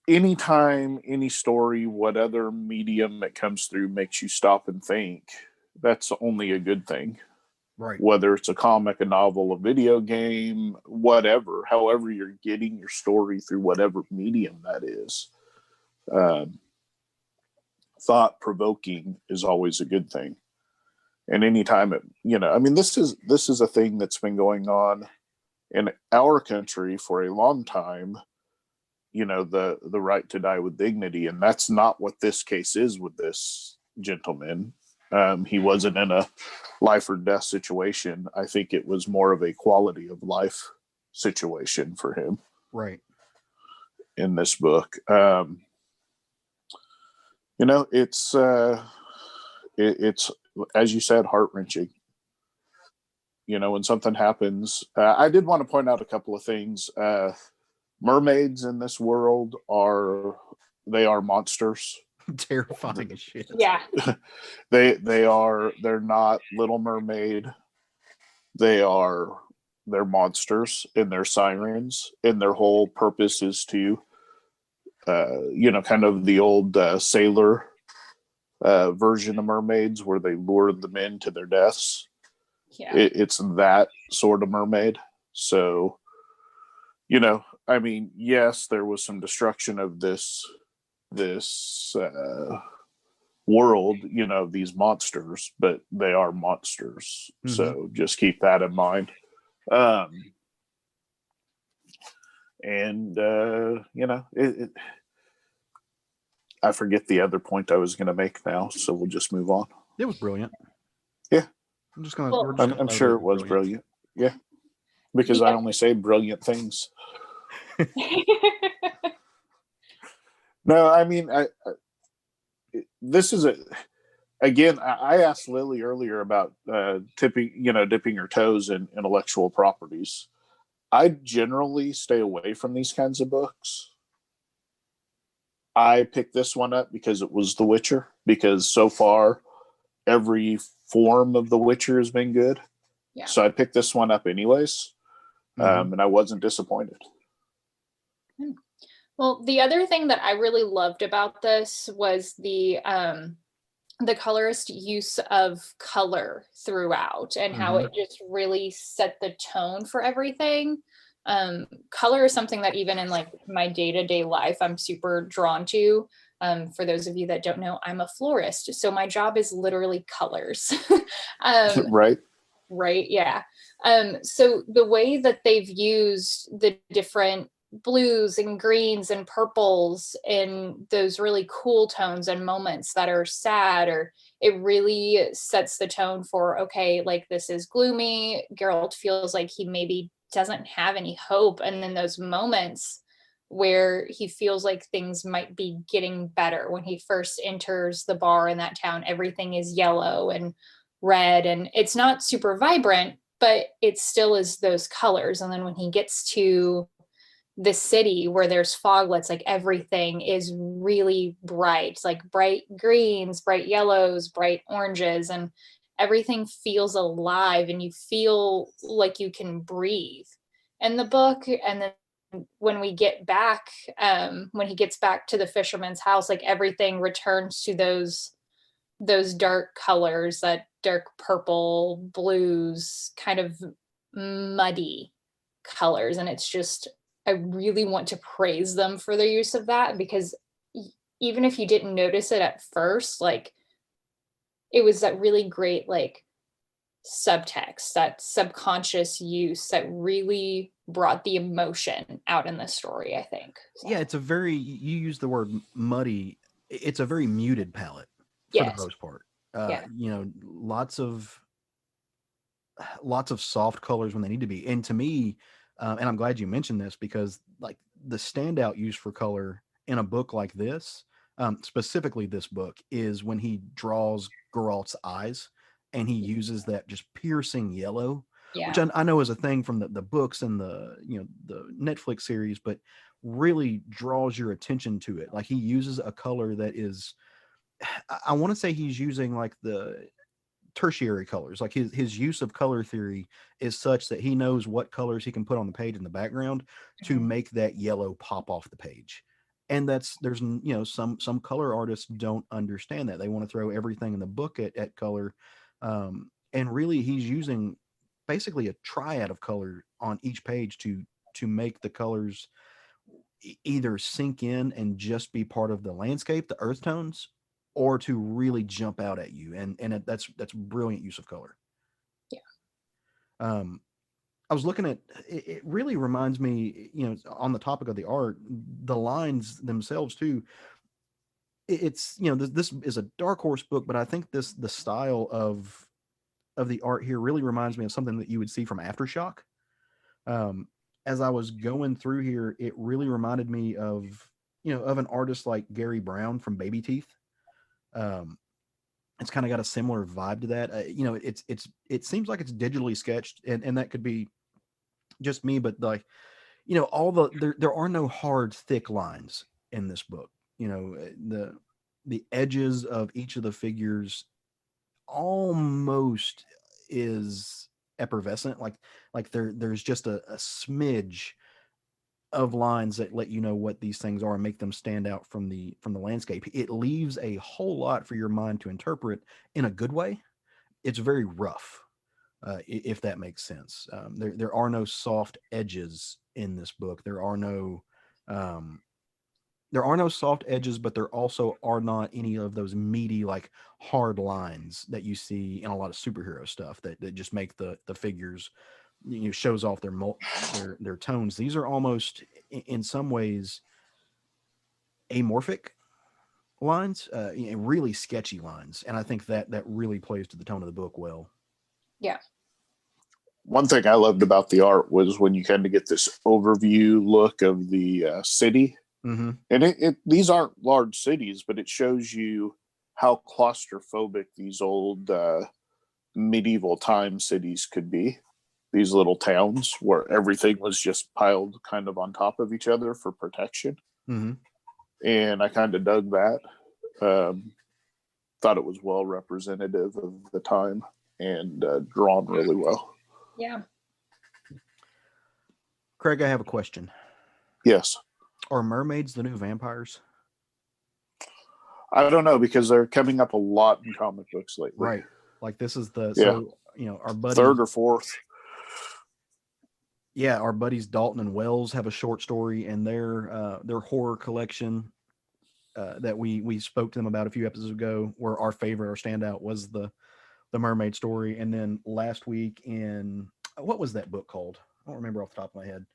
anytime, any story, what other medium it comes through makes you stop and think, that's only a good thing. Right. Whether it's a comic, a novel, a video game, whatever, however you're getting your story through whatever medium that is. Thought-provoking is always a good thing. And anytime this is a thing that's been going on in our country for a long time, the right to die with dignity. And that's not what this case is with this gentleman. He wasn't in a life or death situation. I think it was more of a quality of life situation for him. Right. In this book. It's as you said, heart-wrenching. When something happens, I did want to point out a couple of things. Mermaids in this world are monsters. Terrifying as shit. Yeah. They're not Little Mermaid. They're monsters, and they're sirens, and their whole purpose is to kind of the old sailor version of mermaids where they lure the men to their deaths. Yeah. It's that sort of mermaid. So, yes, there was some destruction of this world, these monsters, but they are monsters. Mm-hmm. So just keep that in mind. I forget the other point I was going to make now, so we'll just move on. It was brilliant. Yeah. I'm sure it was brilliant. Yeah. Because I only say brilliant things. No, this is again, I asked Lily earlier about dipping her toes in intellectual properties. I generally stay away from these kinds of books. I picked this one up because it was The Witcher, because so far every form of The Witcher has been good. Yeah. So I picked this one up anyways. And I wasn't disappointed. Well, the other thing that I really loved about this was the colorist use of color throughout, and how it just really set the tone for everything. Color is something that even in like my day-to-day life, I'm super drawn to. For those of you that don't know, I'm a florist, so my job is literally colors. Right. Right. Yeah. So the way that they've used the different blues and greens and purples in those really cool tones and moments that are sad, or it really sets the tone for, okay, like this is gloomy. Geralt feels like he maybe doesn't have any hope. And then those moments where he feels like things might be getting better. When he first enters the bar in that town, everything is yellow and red, and it's not super vibrant, but it still is those colors. And then when he gets to the city where there's foglets, like everything is really bright, like bright greens, bright yellows, bright oranges, and everything feels alive, and you feel like you can breathe in the book. And then when we get back, when he gets back to the fisherman's house, like everything returns to those dark colors, that dark purple, blues, kind of muddy colors. And it's just, I really want to praise them for their use of that, because even if you didn't notice it at first, like it was that really great like subtext, that subconscious use that really brought the emotion out in the story, I think. So. Yeah, it's a very, you use the word muddy, it's a very muted palette for the most part. You know, lots of soft colors when they need to be. And to me, and I'm glad you mentioned this, because like the standout use for color in a book like this, specifically this book, is when he draws Geralt's eyes and he uses that just piercing yellow, which I know is a thing from the books and the Netflix series, but really draws your attention to it. Like he uses a color that is, I want to say he's using like the tertiary colors. Like his use of color theory is such that he knows what colors he can put on the page in the background to make that yellow pop off the page. And there's some color artists don't understand that. They want to throw everything in the book at color. And really he's using basically a triad of color on each page to make the colors either sink in and just be part of the landscape, the earth tones, or to really jump out at you. And that's brilliant use of color. Yeah. I was looking at, it really reminds me, on the topic of the art, the lines themselves too. It's, this is a Dark Horse book, but I think the style of the art here really reminds me of something that you would see from Aftershock. As I was going through here, it really reminded me of an artist like Gary Brown from Baby Teeth. It's kind of got a similar vibe to that. It seems like it's digitally sketched, and that could be just me, but like, there are no hard, thick lines in this book. The edges of each of the figures almost is effervescent. Like there's just a smidge of lines that let you know what these things are and make them stand out from the landscape. It leaves a whole lot for your mind to interpret in a good way. It's very rough, if that makes sense. There are no soft edges in this book. There are no soft edges, but there also are not any of those meaty, like hard lines that you see in a lot of superhero stuff that just make the figures, shows off their tones. These are almost in some ways amorphic lines, really sketchy lines. And I think that really plays to the tone of the book well. Yeah. One thing I loved about the art was when you kind of get this overview look of the city. Mm-hmm. And these aren't large cities, but it shows you how claustrophobic these old medieval time cities could be. These little towns where everything was just piled kind of on top of each other for protection. Mm-hmm. And I kind of dug that. Thought it was well representative of the time and drawn really well. Yeah. Craig, I have a question. Yes. Are mermaids the new vampires? I don't know, because they're coming up a lot in comic books lately. Right. Like this is the Yeah. so our buddy Third or fourth. Yeah, our buddies Dalton and Wells have a short story in their horror collection that we spoke to them about a few episodes ago, where our favorite, our standout, was the mermaid story. And then last week in what was that book called? I don't remember off the top of my head.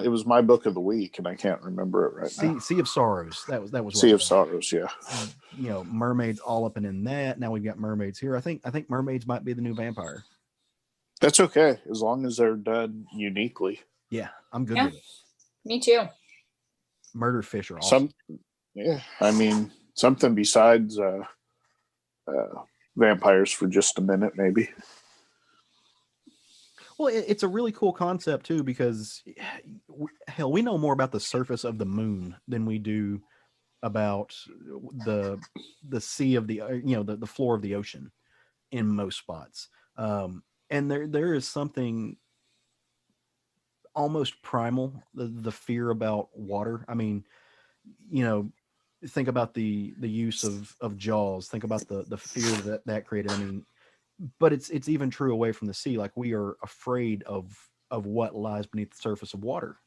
It was my book of the week, and I can't remember it right now. Sea of Sorrows. That was Sea of Sorrows. Yeah. Mermaids all up and in that. Now we've got mermaids here. I think mermaids might be the new vampire. That's okay, as long as they're done uniquely. Yeah, I'm good with it. Me too. Murder fish are awesome. I mean, something besides vampires for just a minute, maybe. Well, it's a really cool concept too, because hell, we know more about the surface of the moon than we do about the sea of the the floor of the ocean in most spots. And there is something almost primal, the fear about water. I mean, think about the use of Jaws. Think about the fear that created. I mean, but it's even true away from the sea. Like, we are afraid of what lies beneath the surface of water,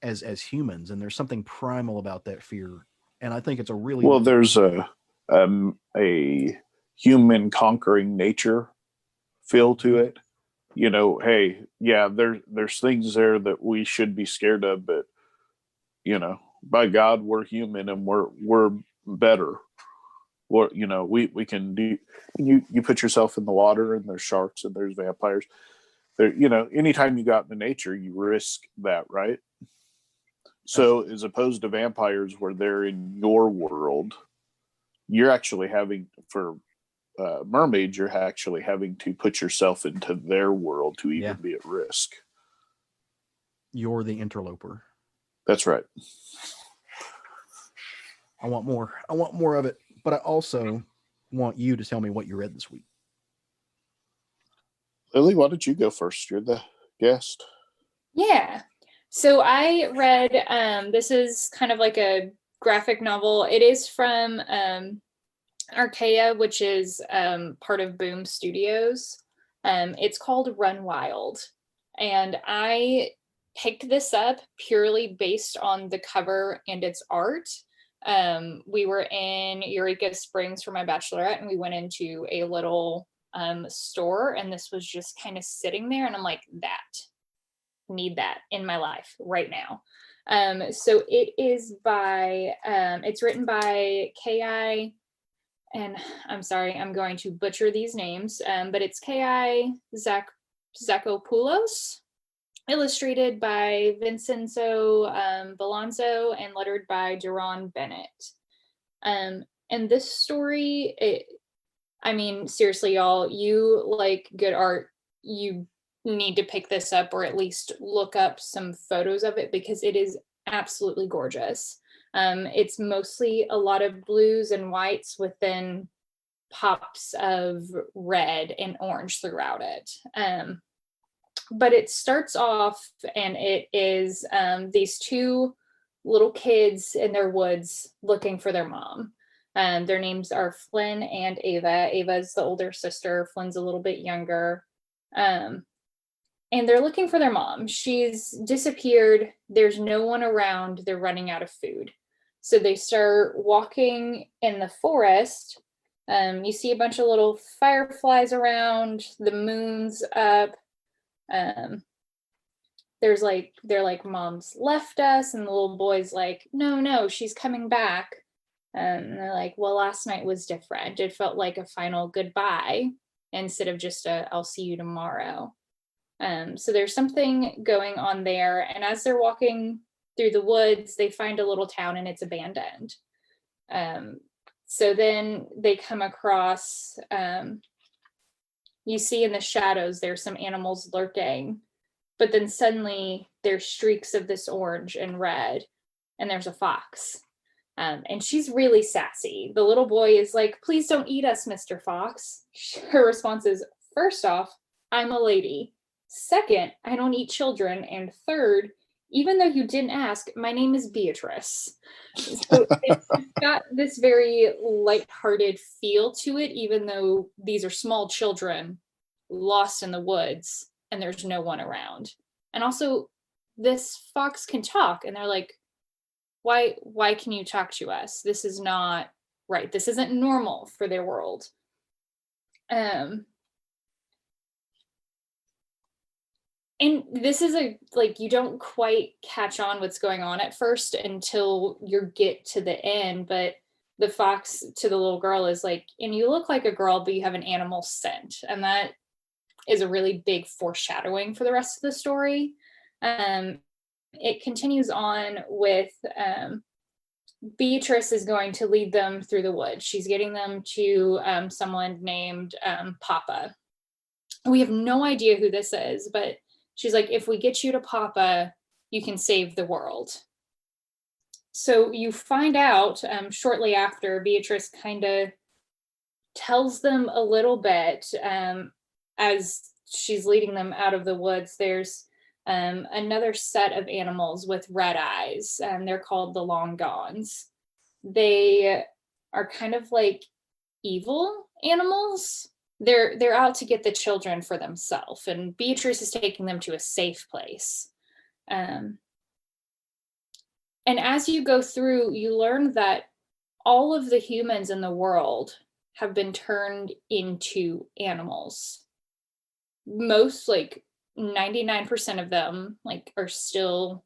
as humans, and there's something primal about that fear. And I think it's a really there's a human conquering nature feel to it. Hey, yeah, there's things there that we should be scared of, but by God, we're human and we're better. We can do. You put yourself in the water, and there's sharks and there's vampires. There, anytime you got in the nature, you risk that, right? So as opposed to vampires, where they're in your world, you're actually having mermaids, you're actually having to put yourself into their world to even be at risk. You're the interloper. That's right. I want more of it, but I also want you to tell me what you read this week. Lily, why don't you go first? You're the guest. Yeah. So I read, this is kind of like a graphic novel. It is from Archaea, which is part of Boom Studios. It's called Run Wild. And I picked this up purely based on the cover and its art. We were in Eureka Springs for my bachelorette, and we went into a little store, and this was just kind of sitting there, and I'm like, need that in my life right now. So it is by, it's written by K.I., and I'm sorry, I'm going to butcher these names, but it's K.I. Zakopoulos, illustrated by Vincenzo Balanzo, and lettered by Duran Bennett. And this story, seriously, y'all, you like good art, you need to pick this up, or at least look up some photos of it, because it is absolutely gorgeous. It's mostly a lot of blues and whites with then pops of red and orange throughout it. But it starts off, and it is these two little kids in their woods looking for their mom. Their names are Flynn and Ava. Ava's the older sister. Flynn's a little bit younger. And they're looking for their mom. She's disappeared. There's no one around. They're running out of food. So they start walking in the forest. You see a bunch of little fireflies around. The moon's up. They're like, Mom's left us. And the little boy's like, no, she's coming back. And they're like, well, last night was different. It felt like a final goodbye instead of just I'll see you tomorrow. So there's something going on there. And as they're walking through the woods, they find a little town, and it's abandoned. So then they come across, you see in the shadows, there's some animals lurking, but then suddenly there's streaks of this orange and red, and there's a fox. And she's really sassy. The little boy is like, please don't eat us, Mr. Fox. Her response is, first off, I'm a lady. Second, I don't eat children. And third, even though you didn't ask, my name is Beatrice. So it's got this very lighthearted feel to it, even though these are small children lost in the woods and there's no one around. And also, this fox can talk, and they're like, why can you talk to us? This is not right. This isn't normal for their world. And this is you don't quite catch on what's going on at first until you get to the end, but the fox to the little girl is like, and you look like a girl, but you have an animal scent. And that is a really big foreshadowing for the rest of the story. It continues on with Beatrice is going to lead them through the woods. She's getting them to someone named Papa. We have no idea who this is, but she's like, if we get you to Papa, you can save the world. So you find out shortly after, Beatrice kind of tells them a little bit as she's leading them out of the woods. There's another set of animals with red eyes, and they're called the Long Gons. They are kind of like evil animals. They're out to get the children for themselves, and Beatrice is taking them to a safe place. And as you go through, you learn that all of the humans in the world have been turned into animals. Most, 99% of them, are still,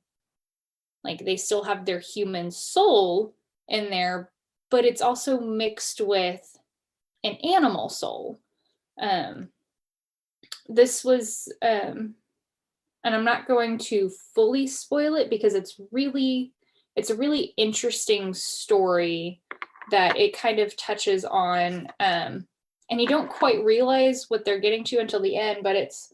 they still have their human soul in there, but it's also mixed with an animal soul. This was, and I'm not going to fully spoil it because it's a really interesting story that it kind of touches on, and you don't quite realize what they're getting to until the end, but it's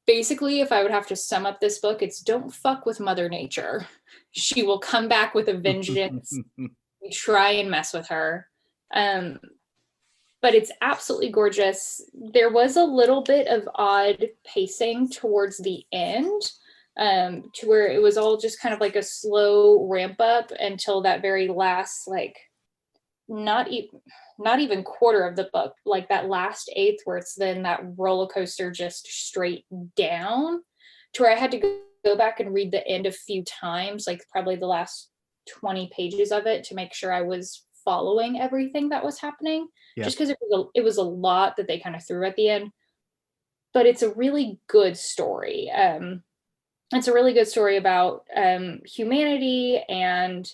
basically, if I would have to sum up this book, it's don't fuck with Mother Nature. She will come back with a vengeance. You try and mess with her. But it's absolutely gorgeous. There was a little bit of odd pacing towards the end, to where it was all just kind of like a slow ramp up until that very last, not even quarter of the book, that last eighth, where it's then that roller coaster just straight down, to where I had to go back and read the end a few times, probably the last 20 pages of it, to make sure I was following everything that was happening. Yeah. Just because it was a lot that they kind of threw at the end. But it's a really good story. It's a really good story about humanity, and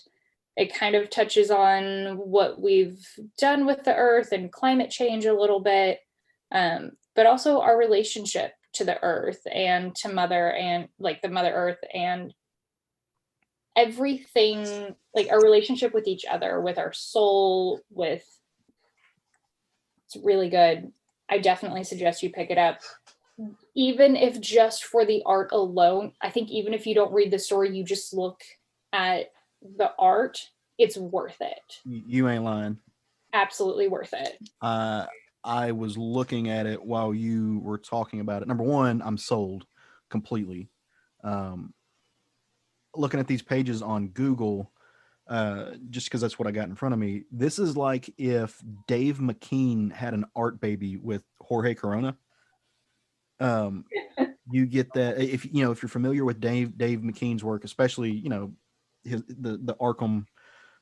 it kind of touches on what we've done with the earth and climate change a little bit, but also our relationship to the earth and to mother, and the Mother Earth, and everything, our relationship with each other, with our soul, it's really good. I definitely suggest you pick it up. Even if just for the art alone, I think even if you don't read the story, you just look at the art, it's worth it. You ain't lying. Absolutely worth it. I was looking at it while you were talking about it. Number one, I'm sold completely. Looking at these pages on Google, just because that's what I got in front of me. This is like if Dave McKean had an art baby with Jorge Corona. You get that if you're familiar with Dave McKean's work, especially the Arkham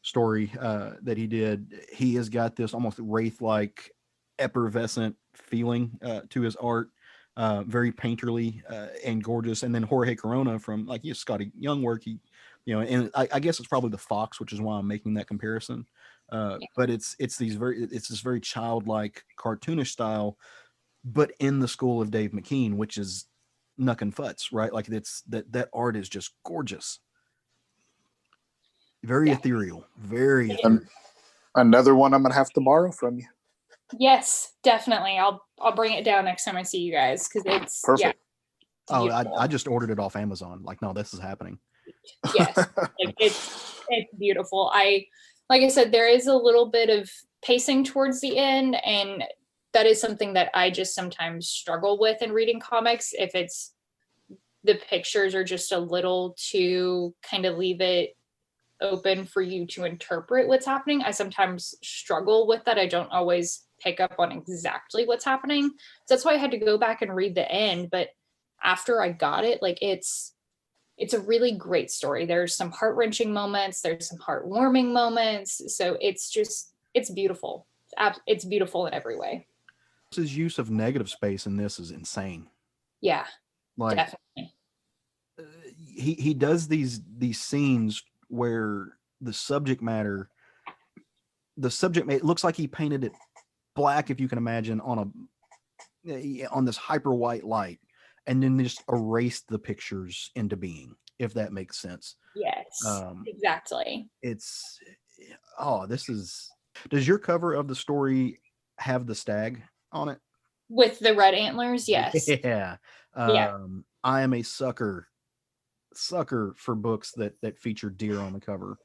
story that he did. He has got this almost wraith-like effervescent feeling to his art, very painterly and gorgeous. And then Jorge Corona from Scotty Young work, and I guess it's probably the Fox, which is why I'm making that comparison. But it's this very childlike, cartoonish style, but in the school of Dave McKean, which is Nuck and Futz, right? That art is just gorgeous. Very ethereal. Very ethereal. Another one I'm gonna have to borrow from you. Yes, definitely. I'll bring it down next time I see you guys, because it's perfect. Yeah, I just ordered it off Amazon. No, this is happening. Yes, it's beautiful. Like I said, there is a little bit of pacing towards the end, and that is something that I just sometimes struggle with in reading comics. If it's the pictures are just a little too kind of leave it open for you to interpret what's happening. I sometimes struggle with that. I don't always pick up on exactly what's happening. So that's why I had to go back and read the end. But after I got it, like it's a really great story. There's some heart-wrenching moments. There's some heartwarming moments. So it's beautiful. It's beautiful in every way. His use of negative space in this is insane. Yeah, like definitely. He does these scenes where the subject matter, it looks like he painted it black, if you can imagine, on this hyper white light, and then just erased the pictures into being, if that makes sense. Yes, exactly. Does your cover of the story have the stag on it with the red antlers? Yes. Yeah. I am a sucker for books that feature deer on the cover,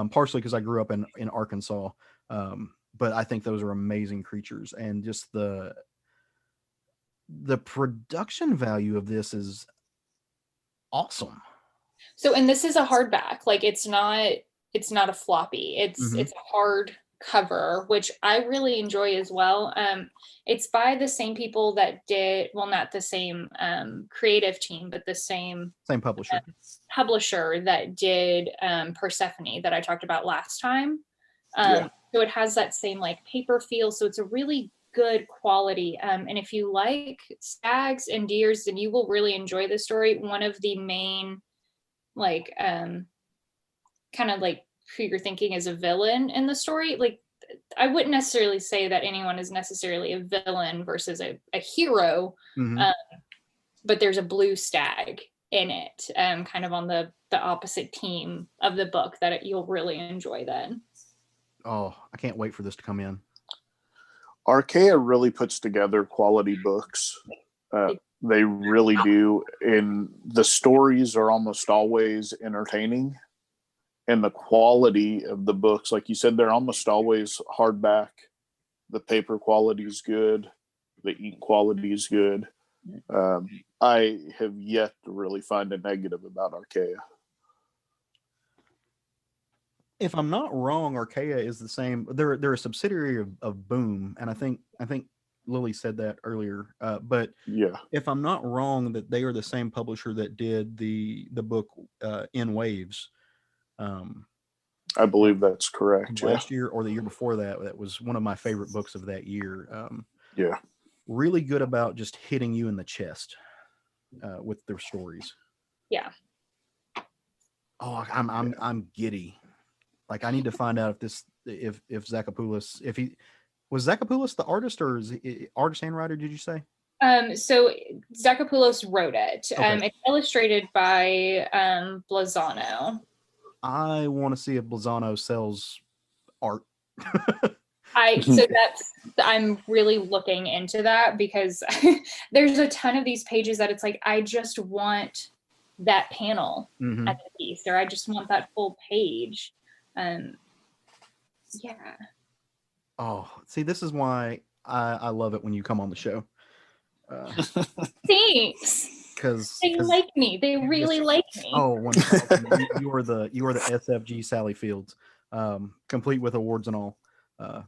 partially because I grew up in Arkansas, but I think those are amazing creatures, and just the production value of this is awesome. So, and this is a hardback, like it's not a floppy, it's a hard cover, which I really enjoy as well. It's by the same people that did, well, not the same creative team, but the same publisher that did Persephone that I talked about last time. So it has that same like paper feel, so it's a really good quality, and if you like stags and deers, then you will really enjoy the story. One of the main like kind of like who you're thinking is a villain in the story, like I wouldn't necessarily say that anyone is necessarily a villain versus a hero, but there's a blue stag in it, kind of on the opposite team of the book that you'll really enjoy then. Oh, I can't wait for this to come in. Archaea really puts together quality books. They really do. And the stories are almost always entertaining. And the quality of the books, like you said, they're almost always hardback. The paper quality is good. The ink quality is good. I have yet to really find a negative about Archaea. If I'm not wrong, Archaea is the same. They're a subsidiary of Boom, and I think Lilly said that earlier. But yeah, if I'm not wrong, that they are the same publisher that did the book In Waves. I believe that's correct. Last year or the year before that, that was one of my favorite books of that year. Really good about just hitting you in the chest with their stories. Yeah. Oh, I'm giddy. Like, I need to find out if Zakopoulos, if he was Zakopoulos the artist, or is he artist and writer, did you say? So Zakopoulos wrote it. Okay. It's illustrated by Blazano. I want to see if Blazano sells art. I'm really looking into that, because there's a ton of these pages that it's like, I just want that panel at the piece, or I just want that full page. Yeah. Oh, see, this is why I love it when you come on the show. Thanks. Because they like me. They really like me. Oh, you are the SFG Sally Fields, complete with awards and all.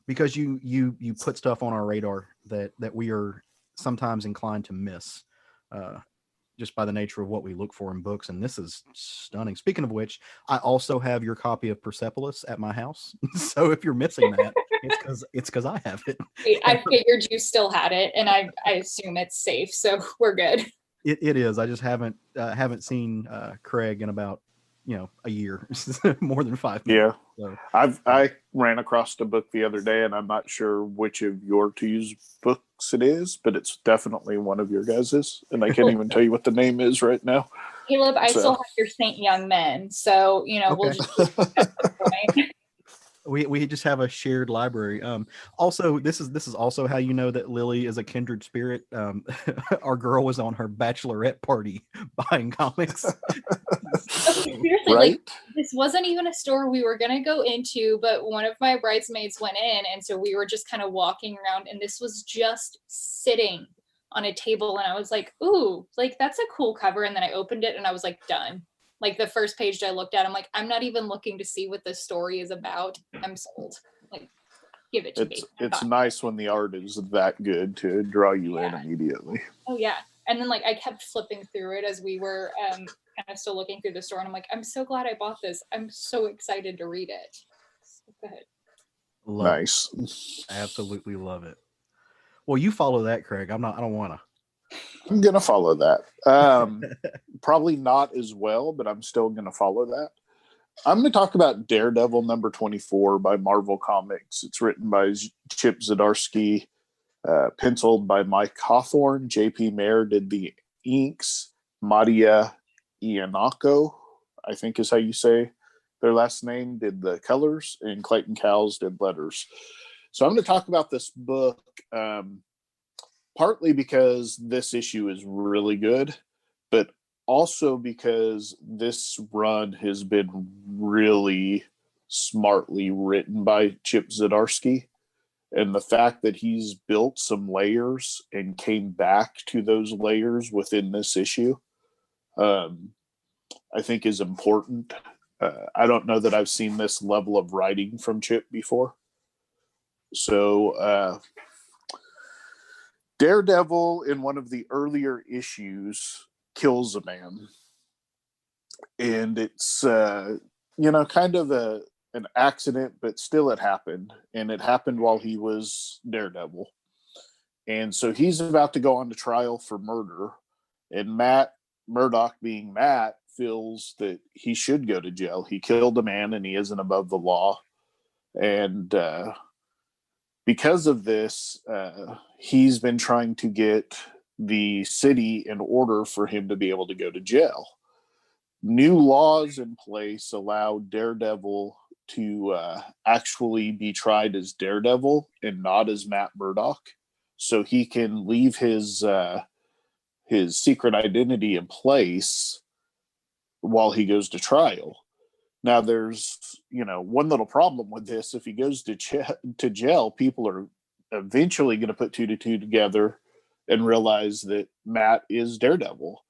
Because you put stuff on our radar that we are sometimes inclined to miss, just by the nature of what we look for in books. And this is stunning. Speaking of which, I also have your copy of Persepolis at my house. So if you're missing that, it's because I have it. I figured you still had it, and I assume it's safe, so we're good. It is. I just haven't seen Craig in about a year, more than 5 minutes. Yeah. So, I ran across the book the other day, and I'm not sure which of your two's books it is, but it's definitely one of your guys's, and I can't even tell you what the name is right now. Caleb, I still have your Saint Young Men, so okay. we'll just We just have a shared library. Also, this is also how you know that Lily is a kindred spirit. Our girl was on her bachelorette party buying comics. Okay, seriously, Right? like this wasn't even a store we were gonna go into, but one of my bridesmaids went in, and so we were just kind of walking around, and this was just sitting on a table, and I was like, "Ooh, like that's a cool cover." And then I opened it, and I was like, "Done." Like the first page I looked at, I'm like, "I'm not even looking to see what this story is about. I'm sold. Like, give it to me." It's nice when the art is that good to draw you in Yeah. immediately. Oh yeah. And then like I kept flipping through it as we were kind of still looking through the store, and I'm like, I'm so glad I bought this. I'm so excited to read it. So go ahead. Love Nice. it. Absolutely love it. Well, you follow that, Craig. I don't want to. I'm gonna follow that. Probably not as well, but I'm still gonna follow that. I'm going to talk about Daredevil number 24 by Marvel Comics. It's written by Chip Zdarsky, penciled by Mike Hawthorne. J.P. Mayer did the inks. Maria Iannacco, I think is how you say their last name, did the colors, and Clayton Cowles did letters. So I'm going to talk about this book partly because this issue is really good, but also because this run has been really smartly written by Chip Zdarsky. And the fact that he's built some layers and came back to those layers within this issue, I think is important. I don't know that I've seen this level of writing from Chip before. So Daredevil, in one of the earlier issues, kills a man. And it's, kind of an accident, but still it happened. And it happened while he was Daredevil. And so he's about to go on to trial for murder. And Matt Murdock, being Matt, feels that he should go to jail. He killed a man and he isn't above the law. And because of this, he's been trying to get the city in order for him to be able to go to jail. New laws in place allow Daredevil to actually be tried as Daredevil and not as Matt Murdock, so he can leave his secret identity in place while he goes to trial. Now, there's one little problem with this. If he goes to jail, people are eventually going to put 2 to 2 together and realize that Matt is Daredevil.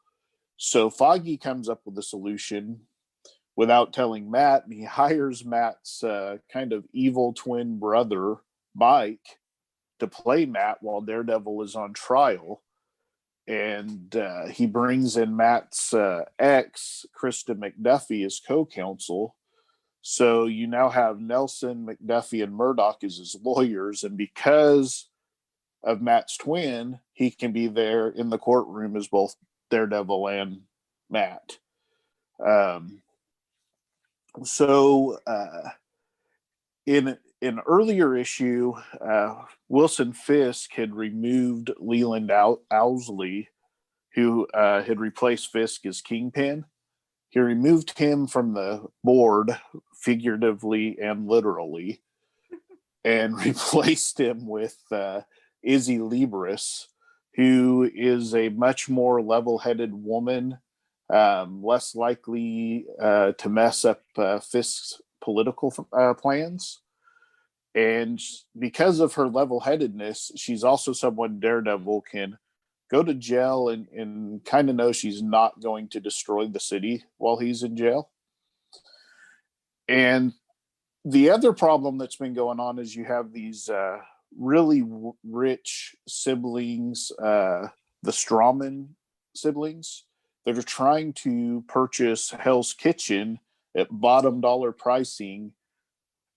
So Foggy comes up with a solution without telling Matt, and he hires Matt's kind of evil twin brother, Mike, to play Matt while Daredevil is on trial. And he brings in Matt's ex, Krista McDuffie, as co-counsel. So you now have Nelson, McDuffie, and Murdoch as his lawyers. And because of Matt's twin, he can be there in the courtroom as both Daredevil and Matt. So in an earlier issue, Wilson Fisk had removed Leland Owsley, who had replaced Fisk as Kingpin. He removed him from the board, figuratively and literally, and replaced him with Izzy Libris, who is a much more level-headed woman, less likely to mess up Fisk's political plans. And because of her level-headedness, she's also someone Daredevil can go to jail and kind of know she's not going to destroy the city while he's in jail. And the other problem that's been going on is you have these really rich siblings, the Strawman siblings, that are trying to purchase Hell's Kitchen at bottom dollar pricing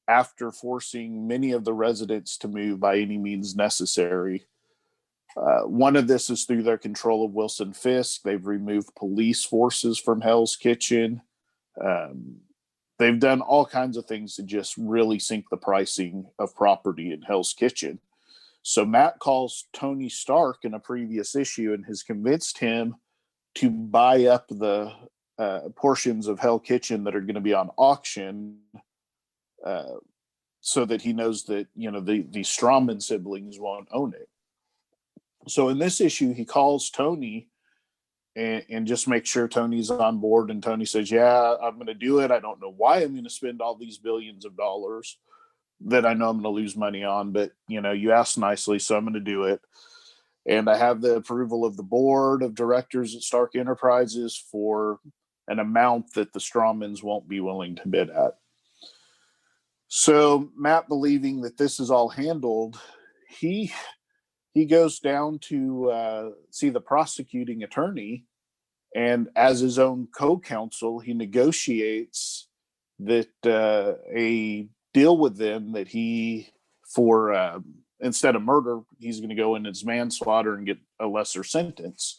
after forcing many of the residents to move by any means necessary. One of this is through their control of Wilson Fisk. They've removed police forces from Hell's Kitchen. They've done all kinds of things to just really sink the pricing of property in Hell's Kitchen. So Matt calls Tony Stark in a previous issue and has convinced him to buy up the portions of Hell Kitchen that are going to be on auction so that he knows that, the Strawman siblings won't own it. So in this issue, he calls Tony and just make sure Tony's on board. And Tony says, yeah, I'm going to do it. I don't know why I'm going to spend all these billions of dollars that I know I'm going to lose money on, but you asked nicely, so I'm going to do it. And I have the approval of the board of directors at Stark Enterprises for an amount that the Strawmans won't be willing to bid at. So Matt, believing that this is all handled, he goes down to see the prosecuting attorney, and as his own co-counsel, he negotiates that a deal with them that for instead of murder, he's going to go in as manslaughter and get a lesser sentence,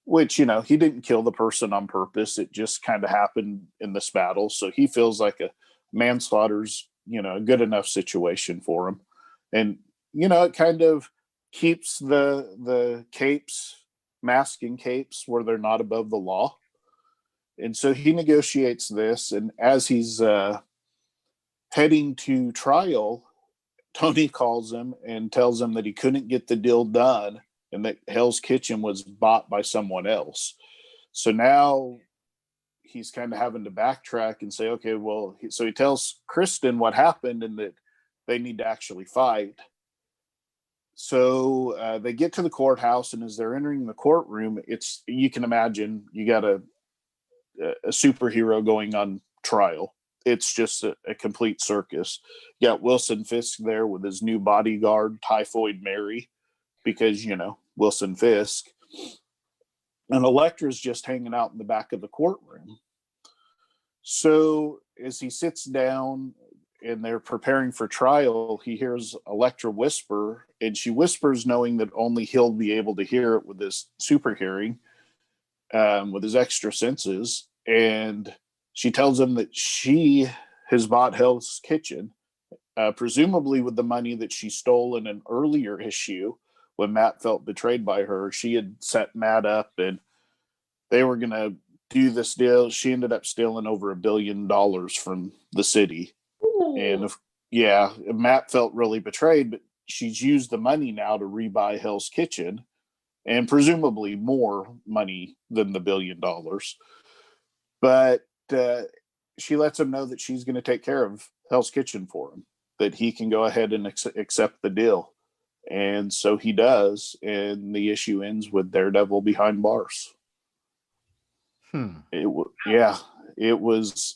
which, he didn't kill the person on purpose. It just kind of happened in this battle. So he feels like a manslaughter's, a good enough situation for him. And, it kind of keeps the capes, masking capes, where they're not above the law. And so he negotiates this. And as he's heading to trial, Tony calls him and tells him that he couldn't get the deal done and that Hell's Kitchen was bought by someone else. So now he's kind of having to backtrack and say, okay, well, so he tells Kristen what happened and that they need to actually fight. So they get to the courthouse, and as they're entering the courtroom, you can imagine you got a superhero going on trial. It's just a complete circus. You got Wilson Fisk there with his new bodyguard, Typhoid Mary, because, Wilson Fisk. And Elektra's just hanging out in the back of the courtroom. So as he sits down and they're preparing for trial, he hears Elektra whisper, and she whispers knowing that only he'll be able to hear it with his super hearing, with his extra senses. And she tells him that she has bought Hell's Kitchen, presumably with the money that she stole in an earlier issue when Matt felt betrayed by her. She had set Matt up and they were going to do this deal. She ended up stealing over $1 billion from the city. Ooh. And Matt felt really betrayed, but she's used the money now to rebuy Hell's Kitchen, and presumably more money than the $1 billion. But she lets him know that she's going to take care of Hell's Kitchen for him, that he can go ahead and accept the deal. And so he does, and the issue ends with Daredevil behind bars. It was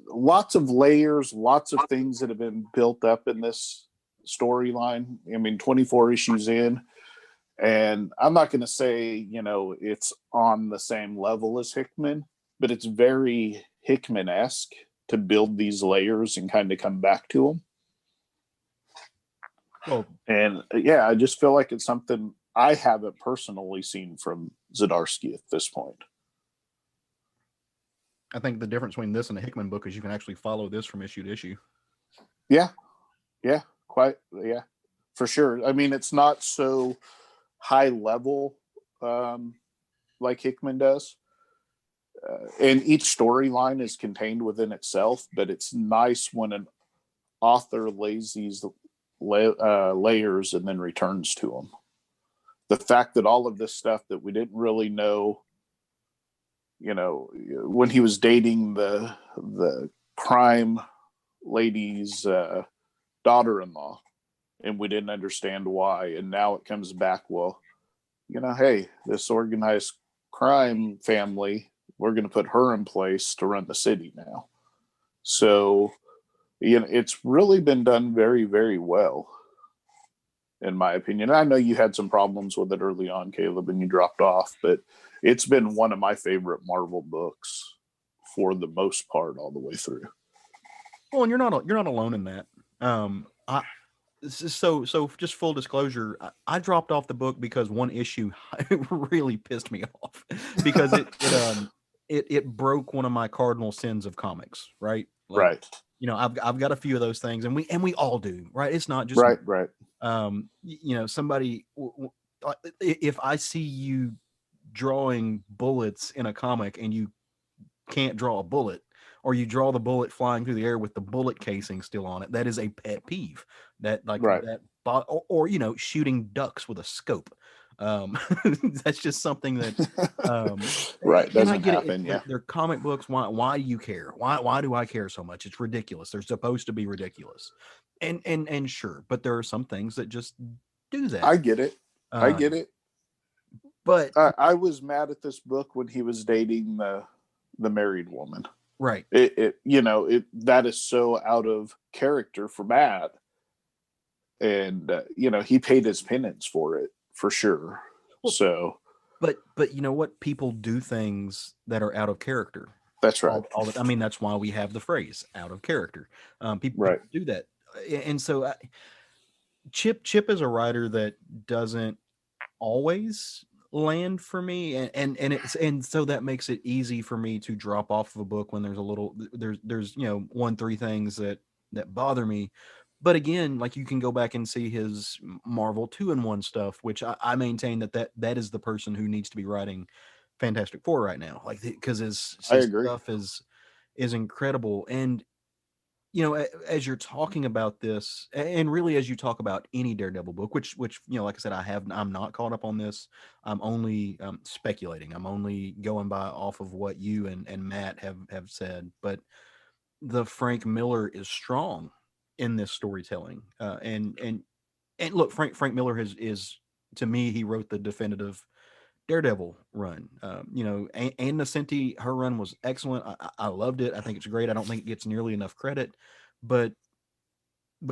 lots of layers, lots of things that have been built up in this storyline. I mean, 24 issues in, and I'm not going to say, it's on the same level as Hickman, but it's very Hickman-esque to build these layers and kind of come back to them. Well, and I just feel like it's something I haven't personally seen from Zdarsky at this point. I think the difference between this and a Hickman book is you can actually follow this from issue to issue. Yeah, for sure. I mean, it's not so high level like Hickman does. And each storyline is contained within itself, but it's nice when an author lays these layers and then returns to them. The fact that all of this stuff that we didn't really know, when he was dating the crime lady's daughter-in-law, and we didn't understand why, and now it comes back, well, hey, this organized crime family, we're going to put her in place to run the city now. So, it's really been done very, very well, in my opinion. I know you had some problems with it early on, Caleb, and you dropped off, but it's been one of my favorite Marvel books for the most part all the way through. Well, and you're not alone in that. So just full disclosure, I dropped off the book because one issue really pissed me off because it broke one of my cardinal sins of comics, right? Right. I've got a few of those things, and we all do, right? It's not just right. Somebody, if I see you drawing bullets in a comic and you can't draw a bullet, or you draw the bullet flying through the air with the bullet casing still on it. That is a pet peeve. That like Right. that, or you know, shooting ducks with a scope. That's just something that, Right. and I Doesn't get it. happen. Yeah. They're comic books. Why do you care? Why do I care so much? It's ridiculous. They're supposed to be ridiculous, and sure, but there are some things that just do that. I get it. I get Um, it. But I was mad at this book when he was dating the married woman. right, It you know, that is so out of character for Matt, and you know, he paid his penance for it for sure. Well, So but you know what? People do things that are out of character. that's right. I mean, that's why we have the phrase "out of character." People Right. do that, and so Chip is a writer that doesn't always land for me, and so that makes it easy for me to drop off of a book when there's a little there's you know 1-3 things that bother me. But again, like you can go back and see his Marvel 2-in-1 stuff, which I maintain that is the person who needs to be writing Fantastic Four right now, like because his I agree. stuff is incredible. And you know, as you're talking about this, and really as you talk about any Daredevil book, which you know, like I said, I'm not caught up on this. I'm only speculating. I'm only going by off of what you and Matt have said. But the Frank Miller is strong in this storytelling, and look, Frank Miller is to me, he wrote the definitive Daredevil run. You know, Ann Nocenti, her run was excellent. I loved it. I think it's great. I don't think it gets nearly enough credit, but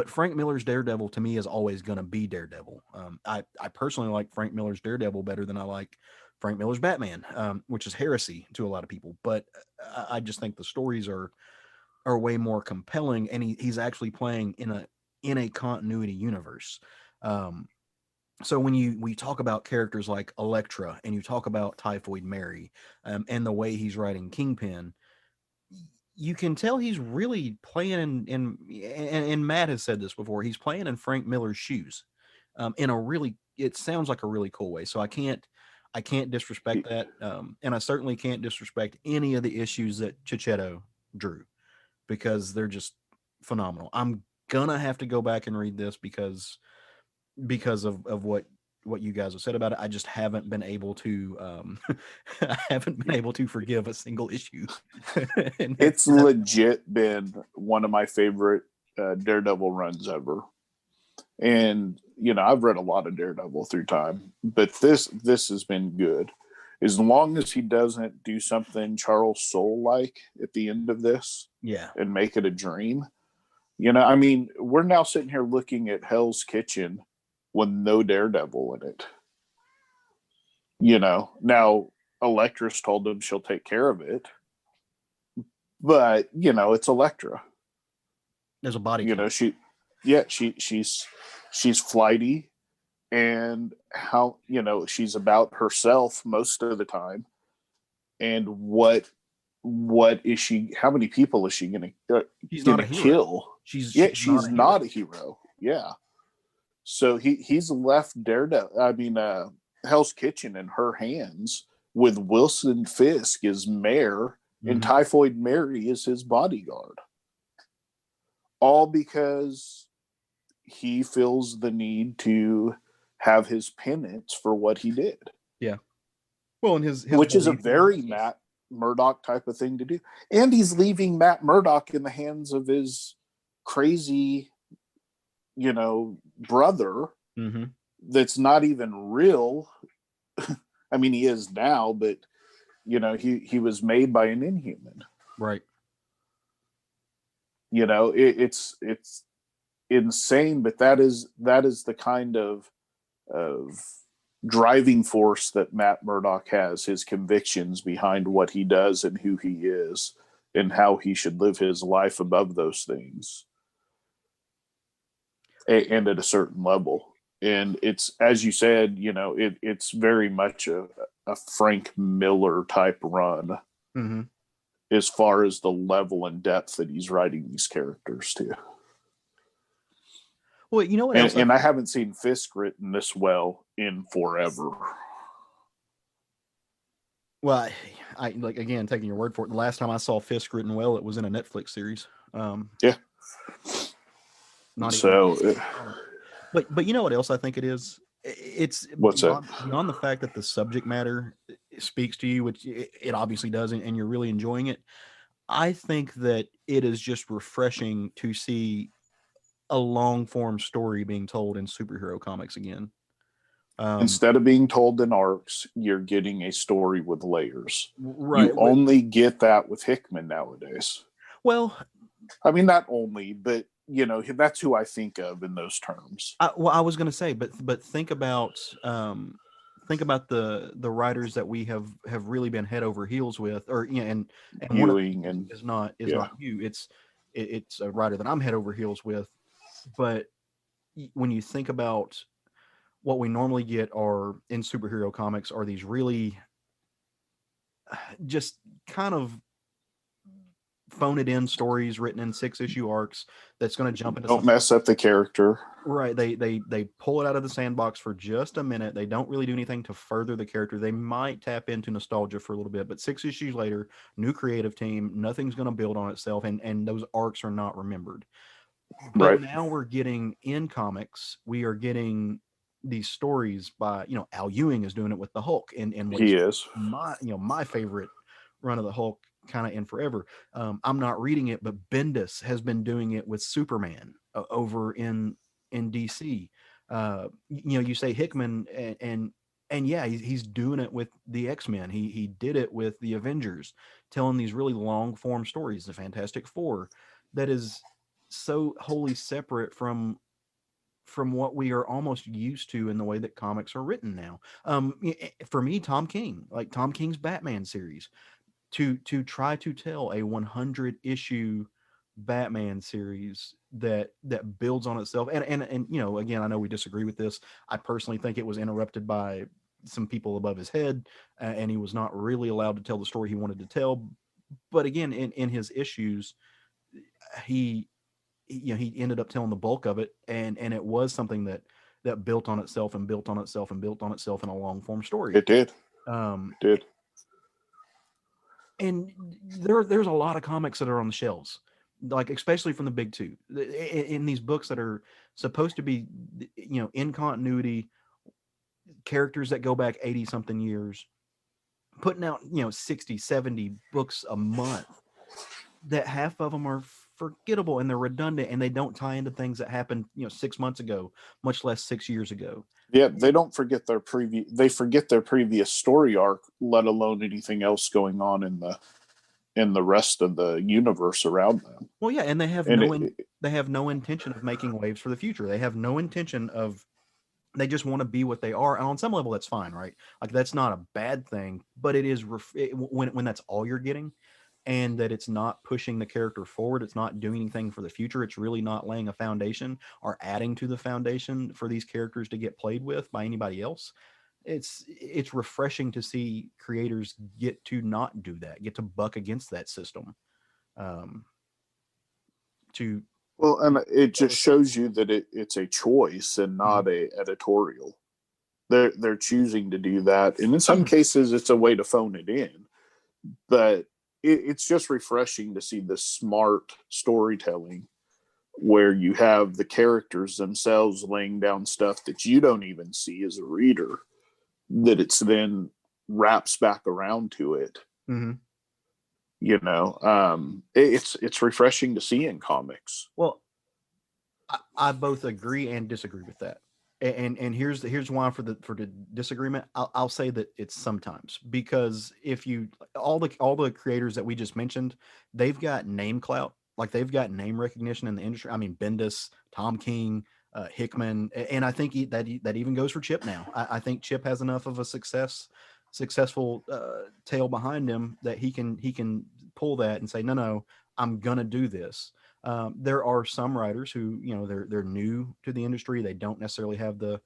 Frank Miller's Daredevil to me is always going to be Daredevil. I personally like Frank Miller's Daredevil better than I like Frank Miller's Batman, which is heresy to a lot of people. But I just think the stories are way more compelling, and he's actually playing in a continuity universe. So when we talk about characters like Elektra and you talk about Typhoid Mary, and the way he's writing Kingpin, you can tell he's really playing and Matt has said this before, he's playing in Frank Miller's shoes, in a really, it sounds like a really cool way. So I can't disrespect that. And I certainly can't disrespect any of the issues that Chichetto drew, because they're just phenomenal. I'm gonna have to go back and read this because of what you guys have said about it. I just haven't been able to I haven't been able to forgive a single issue. It's legit been one of my favorite Daredevil runs ever. And you know, I've read a lot of Daredevil through time, but this has been good. As long as he doesn't do something Charles Soule like at the end of this, yeah, and make it a dream. You know, I mean, we're now sitting here looking at Hell's Kitchen with no Daredevil in it. You know, now Elektra's told him she'll take care of it, but you know, it's Elektra. There's a body. You know, she's flighty, and how, you know, she's about herself most of the time. And what is she? How many people is she going to kill? She's not a hero. Yeah. So he's left Daredevil. I mean, Hell's Kitchen in her hands with Wilson Fisk as mayor, and Typhoid Mary is his bodyguard. All because he feels the need to have his penance for what he did. Yeah. Well, and his which is a very Matt Murdock type of thing to do. And he's leaving Matt Murdock in the hands of his crazy, you know, brother that's not even real. I mean, he is now, but you know, he was made by an Inhuman. Right. You know, it's insane, but that is the kind of driving force that Matt Murdock has, his convictions behind what he does and who he is and how he should live his life above those things. And at a certain level. And it's, as you said, you know, it's very much a Frank Miller type run as far as the level and depth that he's writing these characters to. Well, you know what? And I haven't seen Fisk written this well in forever. Well, I like, again, taking your word for it. The last time I saw Fisk written well, it was in a Netflix series. Yeah. Not even. So, But you know what else I think it is? It's what's that? beyond the fact that the subject matter speaks to you, which it obviously does, and you're really enjoying it. I think that it is just refreshing to see a long form story being told in superhero comics again. Instead of being told in arcs, you're getting a story with layers. Right. You only get that with Hickman nowadays. Well, I mean, not only, but that's who I think of in those terms. I was going to say, but think about the writers that we have really been head over heels with, or and one of Ewing them and is not yeah. you. It's a writer that I'm head over heels with, but when you think about what we normally get are in superhero comics are these really just kind of phone it in stories written in 6-issue arcs that's going to jump into Don't mess up the character. Right. They pull it out of the sandbox for just a minute. They don't really do anything to further the character. They might tap into nostalgia for a little bit, but 6 issues later, new creative team, nothing's going to build on itself, and those arcs are not remembered. But Right. now we're getting in comics, we are getting these stories by, Al Ewing is doing it with the Hulk, and He is my favorite run of the Hulk kind of in forever. I'm not reading it, but Bendis has been doing it with Superman over in DC. You say Hickman, and yeah, he's doing it with the X-Men. He did it with the Avengers, telling these really long form stories, the Fantastic Four, that is so wholly separate from what we are almost used to in the way that comics are written now. For me, Tom King's Batman series, to try to tell a 100 issue Batman series that builds on itself, and again, I know we disagree with this. I personally think it was interrupted by some people above his head, and he was not really allowed to tell the story he wanted to tell. But again, in his issues, he ended up telling the bulk of it, and it was something that built on itself and built on itself and built on itself in a long form story. It did. Did. And there's a lot of comics that are on the shelves, like especially from the big two, in these books that are supposed to be, in continuity, characters that go back 80 something years, putting out 60, 70 books a month, that half of them are forgettable and they're redundant and they don't tie into things that happened 6 months ago, much less 6 years ago. Yeah, they don't forget they forget their previous story arc, let alone anything else going on in the rest of the universe around them. Well, yeah, and they have no intention of making waves for the future. They have no intention of, they just want to be what they are, and on some level that's fine, right? Like, that's not a bad thing, but it is when that's all you're getting, and that it's not pushing the character forward, it's not doing anything for the future, it's really not laying a foundation or adding to the foundation for these characters to get played with by anybody else. It's refreshing to see creators get to not do that, get to buck against that system. And it just shows you that it's a choice and not a editorial. They're choosing to do that, and in some cases it's a way to phone it in, but it's just refreshing to see the smart storytelling where you have the characters themselves laying down stuff that you don't even see as a reader, that it's then wraps back around to it. Mm-hmm. It's refreshing to see in comics. Well, I both agree and disagree with that. And here's why for the disagreement. I'll say that it's sometimes, because if you all the creators that we just mentioned, they've got name clout, like they've got name recognition in the industry. I mean, Bendis, Tom King, Hickman, and I think that even goes for Chip now. I think Chip has enough of a successful tale behind him that he can pull that and say, no, I'm gonna do this. There are some writers who, they're new to the industry. They don't necessarily have the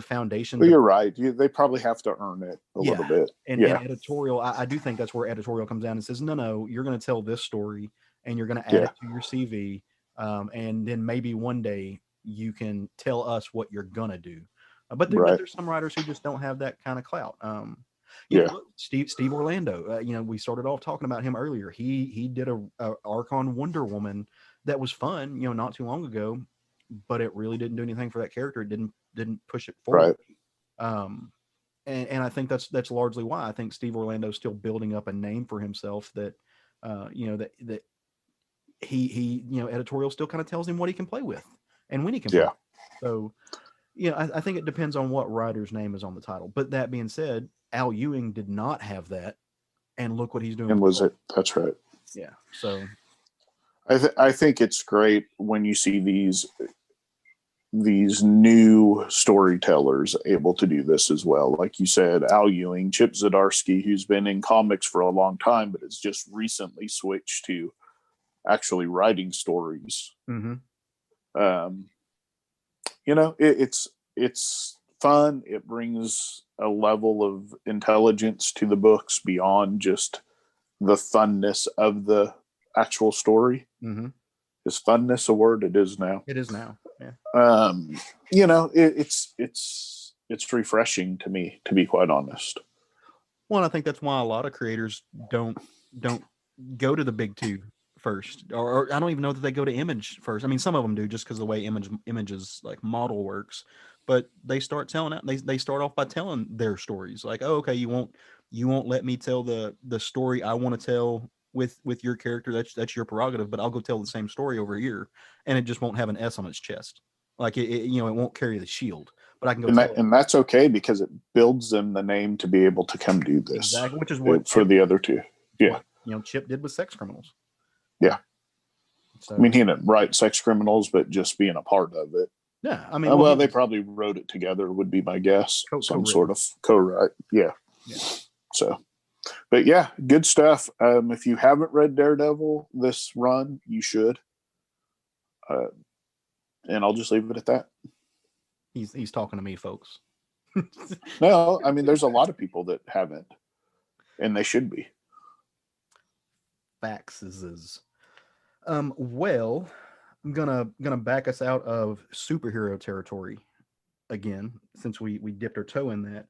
foundation. Well, you're right. They probably have to earn it a little bit. And editorial, I do think that's where editorial comes down and says, no, you're going to tell this story and you're going to add it to your CV. And then maybe one day you can tell us what you're going to do. But there's some writers who just don't have that kind of clout. Yeah. Look, Steve Orlando. We started off talking about him earlier. He did a arc on Wonder Woman that was fun, not too long ago, but it really didn't do anything for that character. It didn't push it forward. Right. And I think that's largely why I think Steve Orlando's still building up a name for himself that that he editorial still kind of tells him what he can play with and when he can play. Yeah. So I think it depends on what writer's name is on the title. But that being said, Al Ewing did not have that, and look what he's doing. And was it? That's right. Yeah. So I think it's great when you see these new storytellers able to do this as well. Like you said, Al Ewing, Chip Zdarsky, who's been in comics for a long time, but has just recently switched to actually writing stories. mm-hmm. It's fun. It brings a level of intelligence to the books beyond just the funness of the actual story. Mm-hmm. Is funness a word? It is now. It is now. Yeah. It's refreshing to me, to be quite honest. Well, I think that's why a lot of creators don't go to the big two first, or I don't even know that they go to Image first. I mean, some of them do just because the way Image's like model works, but they start telling out. They start off by telling their stories. Like, oh, okay, you won't let me tell the story I want to tell with your character. That's your prerogative, but I'll go tell the same story over here, and it just won't have an S on its chest. Like it won't carry the shield, but I can go. And that's okay because it builds them the name to be able to come do this. Exactly, which is what for the other two. Yeah, Chip did with Sex Criminals. Yeah, so, I mean he didn't write Sex Criminals, but just being a part of it. Yeah, I mean, well, they probably wrote it together. Would be my guess. Some sort of co-write. Yeah. So, but yeah, good stuff. If you haven't read Daredevil this run, you should. And I'll just leave it at that. He's talking to me, folks. No, I mean, there's a lot of people that haven't, and they should be. Facts is. Well, I'm gonna back us out of superhero territory again, since we dipped our toe in that.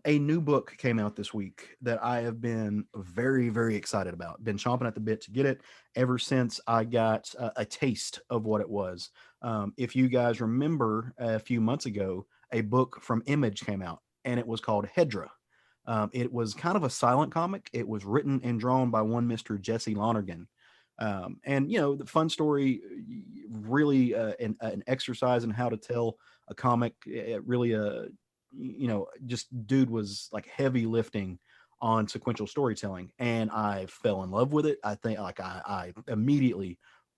A new book came out this week that I have been very, very excited about. Been chomping at the bit to get it ever since I got a taste of what it was. If you guys remember, a few months ago, a book from Image came out, and it was called Hedra. It was kind of a silent comic. It was written and drawn by one Mr. Jesse Lonergan. And the fun story, really an exercise in how to tell a comic. Really, just dude was like heavy lifting on sequential storytelling, and I fell in love with it. I think I immediately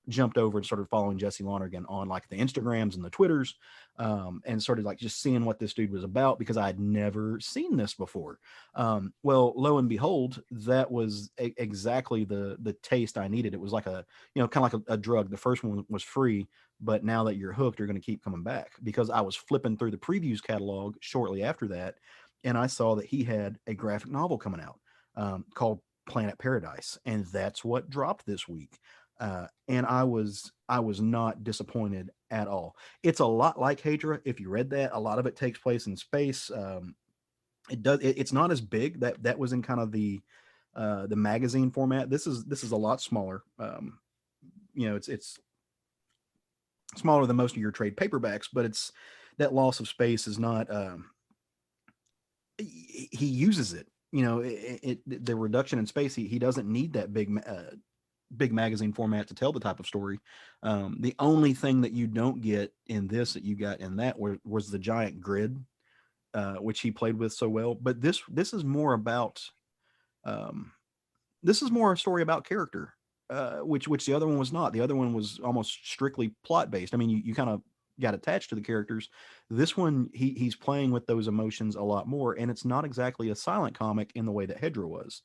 jumped over and started following Jesse Lonergan on like the Instagrams and the Twitters, and started like just seeing what this dude was about because I had never seen this before. Well, lo and behold, that was exactly the taste I needed. It was like kind of like a drug. The first one was free, but now that you're hooked, you're going to keep coming back, because I was flipping through the previews catalog shortly after that, and I saw that he had a graphic novel coming out called Planet Paradise, and that's what dropped this week. And I was not disappointed at all. It's a lot like Hedra. If you read that, a lot of it takes place in space. It's not as big. That was in kind of the magazine format. This is a lot smaller. It's smaller than most of your trade paperbacks, but it's that loss of space is not. He uses it. The reduction in space. He doesn't need that big magazine format to tell the type of story. The only thing that you don't get in this that you got in that was the giant grid, which he played with so well. But this is more about this is more a story about character, which the other one was not. The other one was almost strictly plot based. I mean, you kind of got attached to the characters. This one, he's playing with those emotions a lot more, and it's not exactly a silent comic in the way that Hedra was.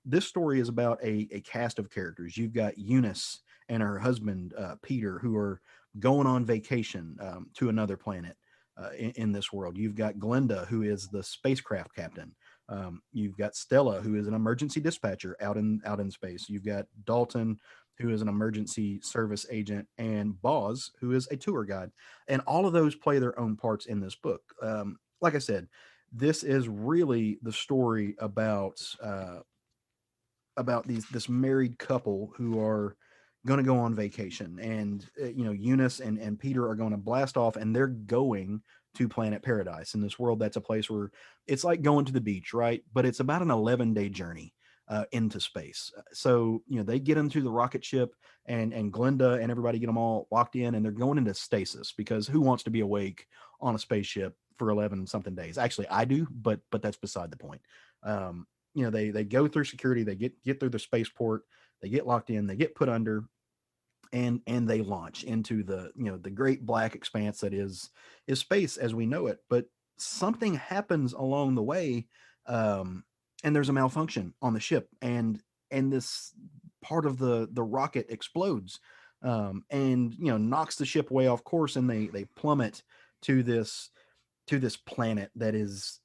This story is about a cast of characters. You've got Eunice and her husband Peter, who are going on vacation to another planet in this world. You've got Glenda, who is the spacecraft captain. You've got Stella, who is an emergency dispatcher out in space. You've got Dalton, who is an emergency service agent, and Boz, who is a tour guide. And all of those play their own parts in this book. Like I said, this is really the story about this married couple who are going to go on vacation, and Eunice and Peter are going to blast off, and they're going to planet Paradise. In this world, that's a place where it's like going to the beach, right? But it's about an 11-day journey into space. So they get into the rocket ship, and Glenda and everybody get them all locked in, and they're going into stasis, because who wants to be awake on a spaceship for 11 something days? Actually, I do, but that's beside the point. They go through security, they get through the spaceport, they get locked in, they get put under, and they launch into the great black expanse that is space as we know it. But something happens along the way, and there's a malfunction on the ship, and this part of the rocket explodes, and knocks the ship way off course, and they plummet to this planet that is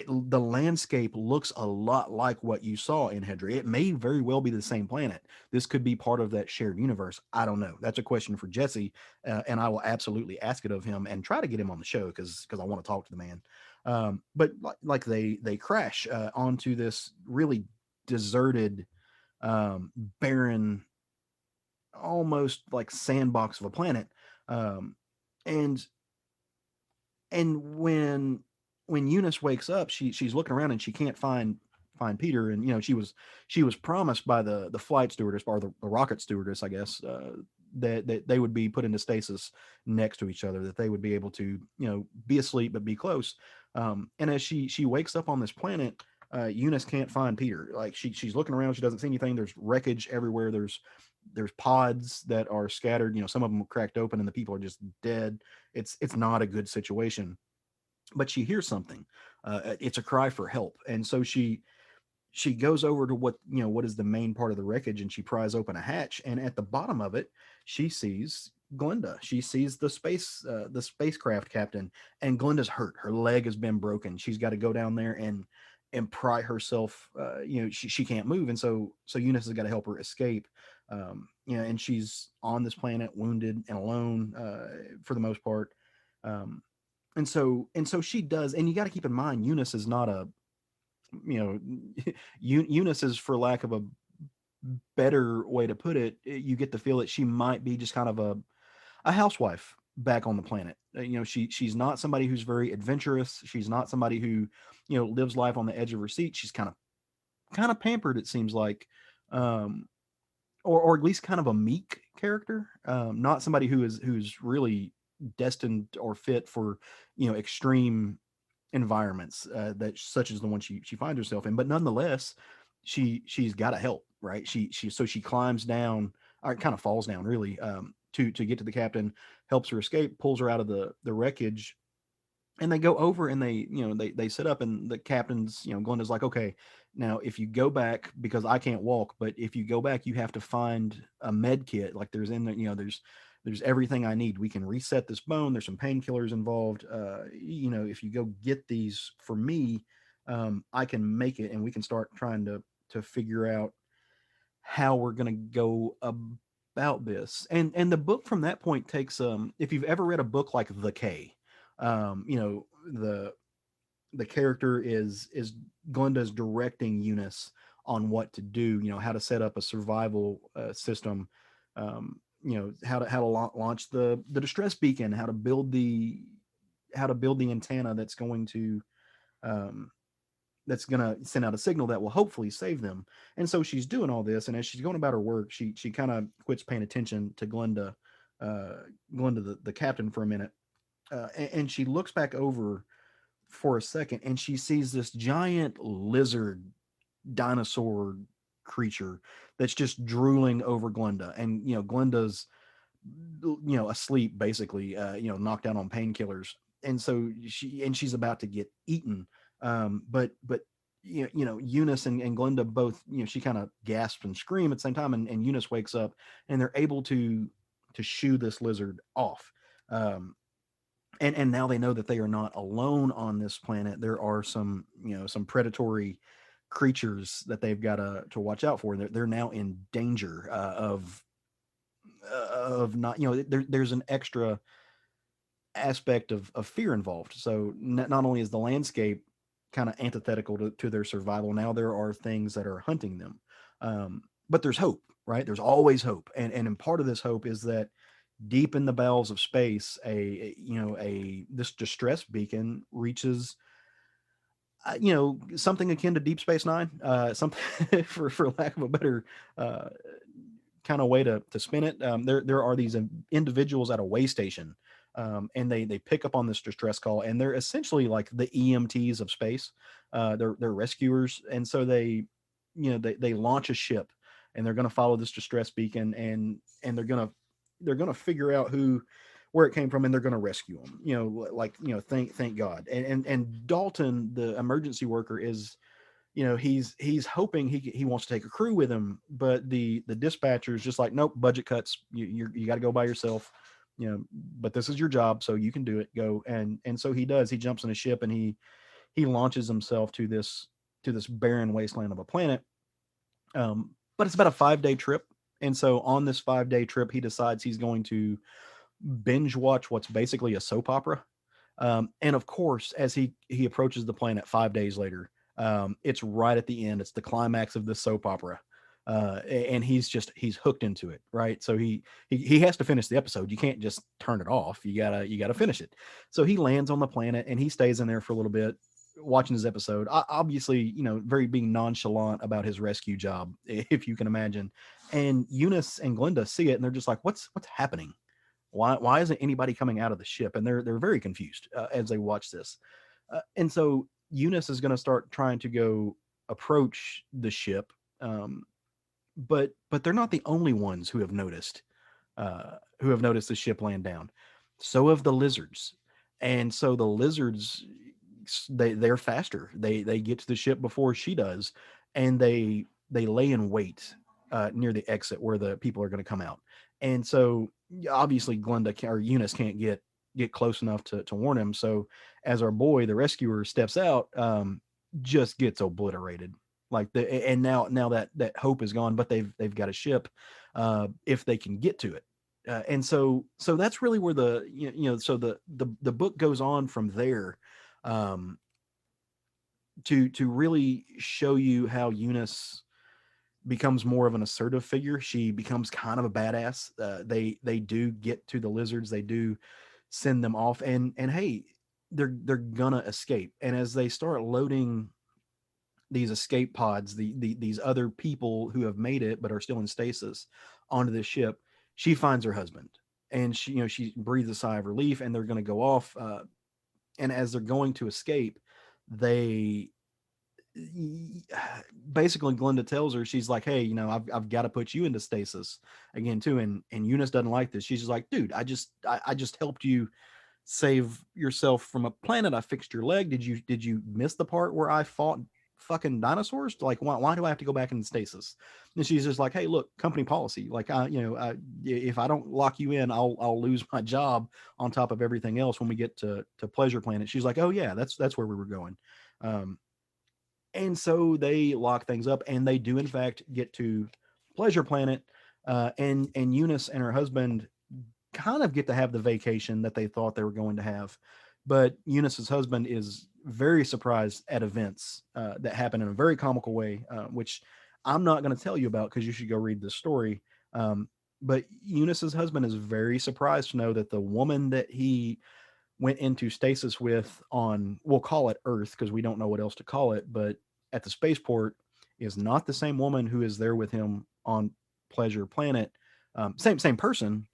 the landscape looks a lot like what you saw in Hedra. It may very well be the same planet. This could be part of that shared universe. I don't know. That's a question for Jesse, and I will absolutely ask it of him and try to get him on the show because I want to talk to the man. But like they crash onto this really deserted, barren, almost like sandbox of a planet, and when Eunice wakes up, she's looking around and she can't find Peter. And she was promised by the flight stewardess, or the rocket stewardess, I guess, that they would be put into stasis next to each other, that they would be able to be asleep but be close. And as she wakes up on this planet, Eunice can't find Peter. Like she's looking around, she doesn't see anything. There's wreckage everywhere. There's pods that are scattered. Some of them are cracked open and the people are just dead. It's not a good situation. But she hears something. It's a cry for help, and so she goes over to what is the main part of the wreckage, and she pries open a hatch, and at the bottom of it, she sees Glenda. She sees the spacecraft captain, and Glenda's hurt. Her leg has been broken. She's got to go down there and pry herself. She can't move, and so Eunice has got to help her escape. And she's on this planet, wounded and alone for the most part. And so she does, and you got to keep in mind, Eunice is not Eunice is, for lack of a better way to put it, you get the feel that she might be just kind of a housewife back on the planet. She's not somebody who's very adventurous. She's not somebody who, lives life on the edge of her seat. She's kind of pampered, it seems like, or at least kind of a meek character. Not somebody who's really destined or fit for extreme environments that such as the one she finds herself in. But nonetheless, she's got to help, right? She climbs down, or kind of falls down really, to get to the captain, helps her escape, pulls her out of the wreckage, and they go over and they sit up, and the captain's Glenda's like, okay, now if you go back, because I can't walk, but if you go back, you have to find a med kit. Like there's in there, there's everything I need. We can reset this bone. There's some painkillers involved. If you go get these for me, I can make it, and we can start trying to figure out how we're going to go about this. And the book from that point takes, if you've ever read a book like The K, the character is Glenda's directing Eunice on what to do, how to set up a survival system, how to launch the distress beacon, how to build the antenna that's going to send out a signal that will hopefully save them. And so she's doing all this, and as she's going about her work, she kind of quits paying attention to Glenda, the captain, for a minute, and she looks back over for a second, and she sees this giant lizard dinosaur creature that's just drooling over Glenda. And Glenda's asleep, basically, knocked out on painkillers, and so she's about to get eaten. But Eunice and Glenda both, she kind of gasps and scream at the same time, and Eunice wakes up, and they're able to shoo this lizard off. And now they know that they are not alone on this planet. There are some predatory creatures that they've got to watch out for. They're now in danger of not, there's an extra aspect of fear involved. So not only is the landscape kind of antithetical to their survival. Now there are things that are hunting them. But there's hope, right? There's always hope. And part of this hope is that deep in the bowels of space, this distress beacon reaches, something akin to Deep Space Nine, something for lack of a better kind of way to spin it. There are these individuals at a way station, and they pick up on this distress call, and they're essentially like the EMTs of space. They're rescuers, and so they launch a ship, and they're going to follow this distress beacon, and they're gonna figure out where it came from, and they're going to rescue them. Thank God. And Dalton, the emergency worker, is, he's hoping he wants to take a crew with him, but the dispatcher is just like, nope, budget cuts. You got to go by yourself. But this is your job, so you can do it. Go. And so he does. He jumps in a ship, and he launches himself to this barren wasteland of a planet. But it's about a 5-day trip. And so on this 5-day trip, he decides he's going to binge watch what's basically a soap opera. And of course, as he approaches the planet 5 days later, it's right at the end. It's the climax of the soap opera. And he's hooked into it, right? So he has to finish the episode. You can't just turn it off. You gotta finish it. So he lands on the planet, and he stays in there for a little bit, watching his episode, obviously, very being nonchalant about his rescue job, if you can imagine. And Eunice and Glenda see it, and they're just like, what's happening? Why isn't anybody coming out of the ship? And they're very confused as they watch this. And so Eunice is going to start trying to go approach the ship. But they're not the only ones who have noticed the ship land down. So have the lizards. And so the lizards, they're faster. They get to the ship before she does, and they lay in wait near the exit where the people are going to come out. And so obviously Eunice can't get close enough to warn him. So as our boy, the rescuer, steps out, just gets obliterated. And now that hope is gone, but they've got a ship if they can get to it. And so that's really where the book goes on from there, to really show you how Eunice becomes more of an assertive figure. She becomes kind of a badass. They do get to the lizards. They do send them off, and hey, they're gonna escape. And as they start loading these escape pods, these other people who have made it but are still in stasis onto this ship, she finds her husband, and she breathes a sigh of relief, and they're going to go off. And as they're going to escape, basically Glenda tells her, she's like, hey, I've got to put you into stasis again too. And Eunice doesn't like this. She's just like, dude, I just helped you save yourself from a planet. I fixed your leg. Did you miss the part where I fought fucking dinosaurs? Like, why do I have to go back into stasis? And she's just like, hey, look, company policy. Like, if I don't lock you in, I'll lose my job on top of everything else when we get to Pleasure Planet. She's like, oh yeah, that's where we were going. And so they lock things up, and they do in fact get to Pleasure Planet. And Eunice and her husband kind of get to have the vacation that they thought they were going to have. But Eunice's husband is very surprised at events that happen in a very comical way, which I'm not going to tell you about because you should go read this story. But Eunice's husband is very surprised to know that the woman that he went into stasis with on, we'll call it Earth because we don't know what else to call it, but at the spaceport, is not the same woman who is there with him on Pleasure Planet. Same person,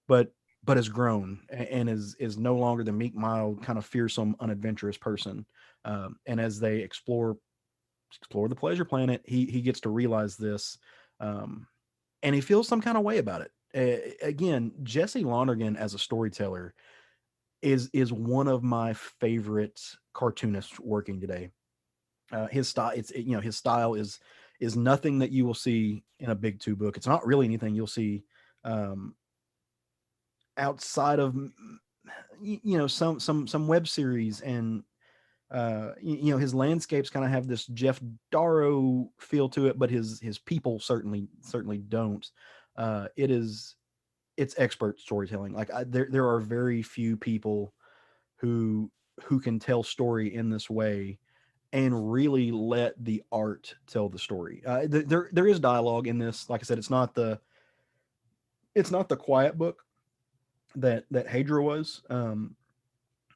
but has grown and is no longer the meek, mild, kind of fearsome, unadventurous person. And as they explore the Pleasure Planet, he gets to realize this, and he feels some kind of way about it. Again, Jesse Lonergan as a storyteller is one of my favorite cartoonists working today. His style, his style is nothing that you will see in a Big Two book. It's not really anything you'll see outside of some web series, and his landscapes kind of have this Jeff Darrow feel to it, but his people certainly don't. It's expert storytelling. Like there are very few people who can tell story in this way and really let the art tell the story. There is dialogue in this. Like I said, it's not the quiet book that Hadra was.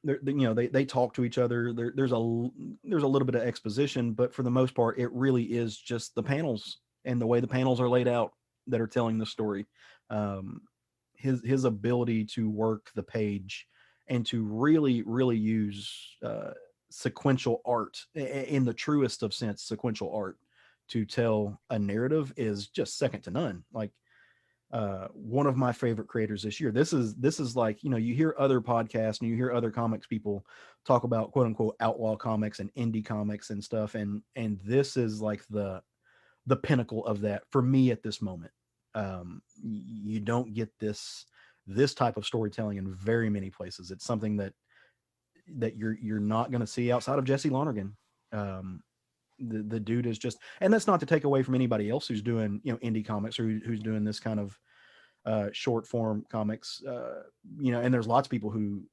They talk to each other. There's a little bit of exposition, but for the most part, it really is just the panels and the way the panels are laid out that are telling the story. His ability to work the page and to really use sequential art in the truest of sense, sequential art to tell a narrative is just second to none. Like, one of my favorite creators this year. This is like, you hear other podcasts and you hear other comics people talk about quote unquote outlaw comics and indie comics and stuff. And this is like the pinnacle of that for me at this moment. You don't get this type of storytelling in very many places. It's something that you're not going to see outside of Jesse Lonergan. The dude is just, and that's not to take away from anybody else who's doing, indie comics or who's doing this kind of short form comics, and there's lots of people who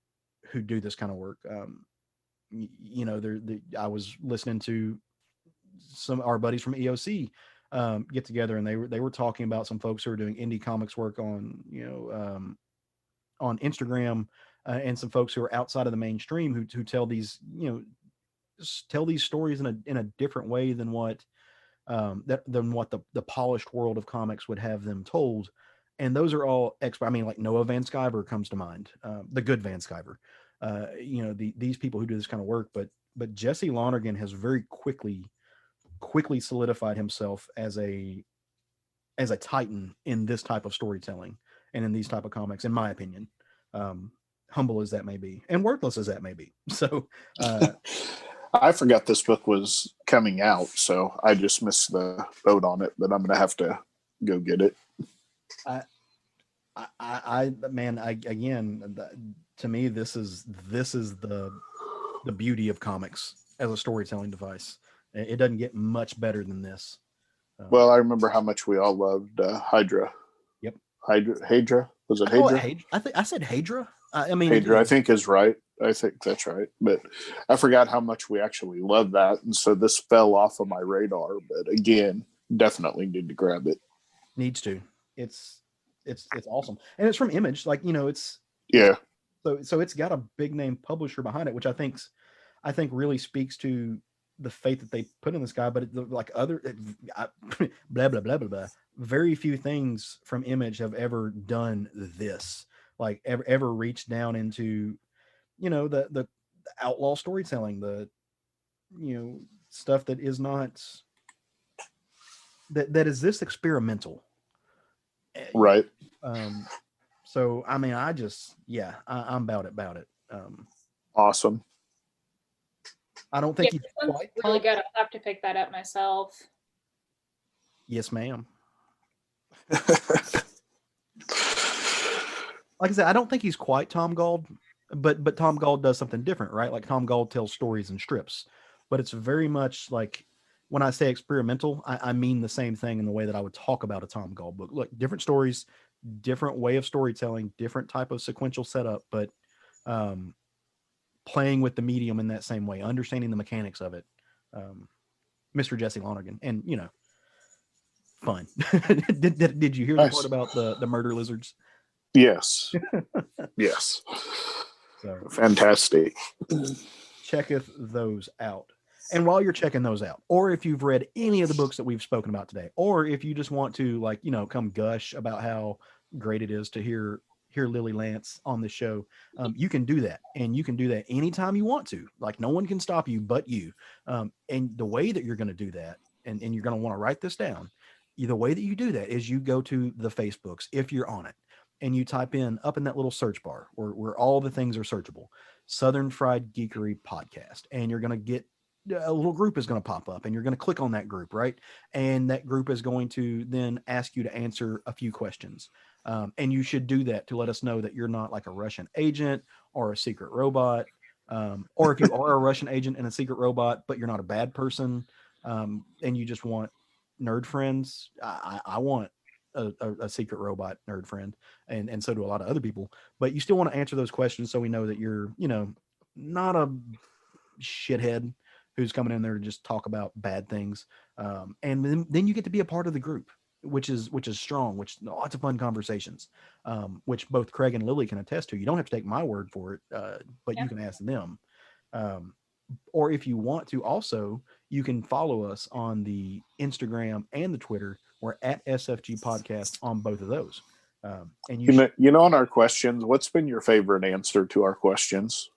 do this kind of work. I was listening to some our buddies from EOC get together, and they were talking about some folks who are doing indie comics work on Instagram, and some folks who are outside of the mainstream who tell these stories in a different way than what the polished world of comics would have them told. And those are all expert. I mean, like Noah Van Sciver comes to mind, the good Van Sciver. These people who do this kind of work, but Jesse Lonergan has very quickly solidified himself as a titan in this type of storytelling and in these type of comics, in my opinion. Humble as that may be, and worthless as that may be. So, I forgot this book was coming out, so I just missed the boat on it. But I'm gonna have to go get it. To me, this is the beauty of comics as a storytelling device. It doesn't get much better than this. Well, I remember how much we all loved Hydra. Yep. Hydra. Was it Hydra? I said Hydra. Hydra, I think is right. I think that's right. But I forgot how much we actually loved that. And so this fell off of my radar. But again, definitely need to grab it. Needs to. It's awesome. And it's from Image. Like, it's. Yeah. So it's got a big name publisher behind it, which I think really speaks to the faith that they put in this guy. But blah, blah, blah, blah, blah. Very few things from Image have ever done this. Like ever reached down into, the outlaw storytelling, the, stuff that is not, that is this experimental. Right. So, I mean, I'm about it. Awesome. I don't think he's really good. I'll have to pick that up myself. Yes, ma'am. Like I said, I don't think he's quite Tom Gauld, but Tom Gauld does something different, right? Like Tom Gauld tells stories in strips, but it's very much like when I say experimental, I mean the same thing in the way that I would talk about a Tom Gauld book. Look, different stories, different way of storytelling, different type of sequential setup, but playing with the medium in that same way, understanding the mechanics of it. Mr. Jesse Lonergan, and fun. Did you hear the part about the murder lizards? Yes. Yes. So, fantastic. Checketh those out. And while you're checking those out, or if you've read any of the books that we've spoken about today, or if you just want to come gush about how great it is to hear Lilly Lantz on the show, you can do that. And you can do that anytime you want to. Like, no one can stop you but you. And the way that you're going to do that, and you're going to want to write this down, the way that you do that is you go to the Facebooks, if you're on it, and you type in up in that little search bar where all the things are searchable, Southern Fried Geekery Podcast. And you're going to get a little group is going to pop up, and you're going to click on that group, right? And that group is going to then ask you to answer a few questions. And you should do that to let us know that you're not like a Russian agent or a secret robot. Or if you are a Russian agent and a secret robot, but you're not a bad person, and you just want nerd friends. I want a secret robot nerd friend, and so do a lot of other people. But you still want to answer those questions so we know that you're, not a shithead who's coming in there to just talk about bad things. And then you get to be a part of the group, which is strong, which lots of fun conversations, which both Craig and Lily can attest to. You don't have to take my word for it, but you can ask them. Or if you want to also, you can follow us on the Instagram and the Twitter. We're at SFG Podcast on both of those. And you know, on our questions, what's been your favorite answer to our questions?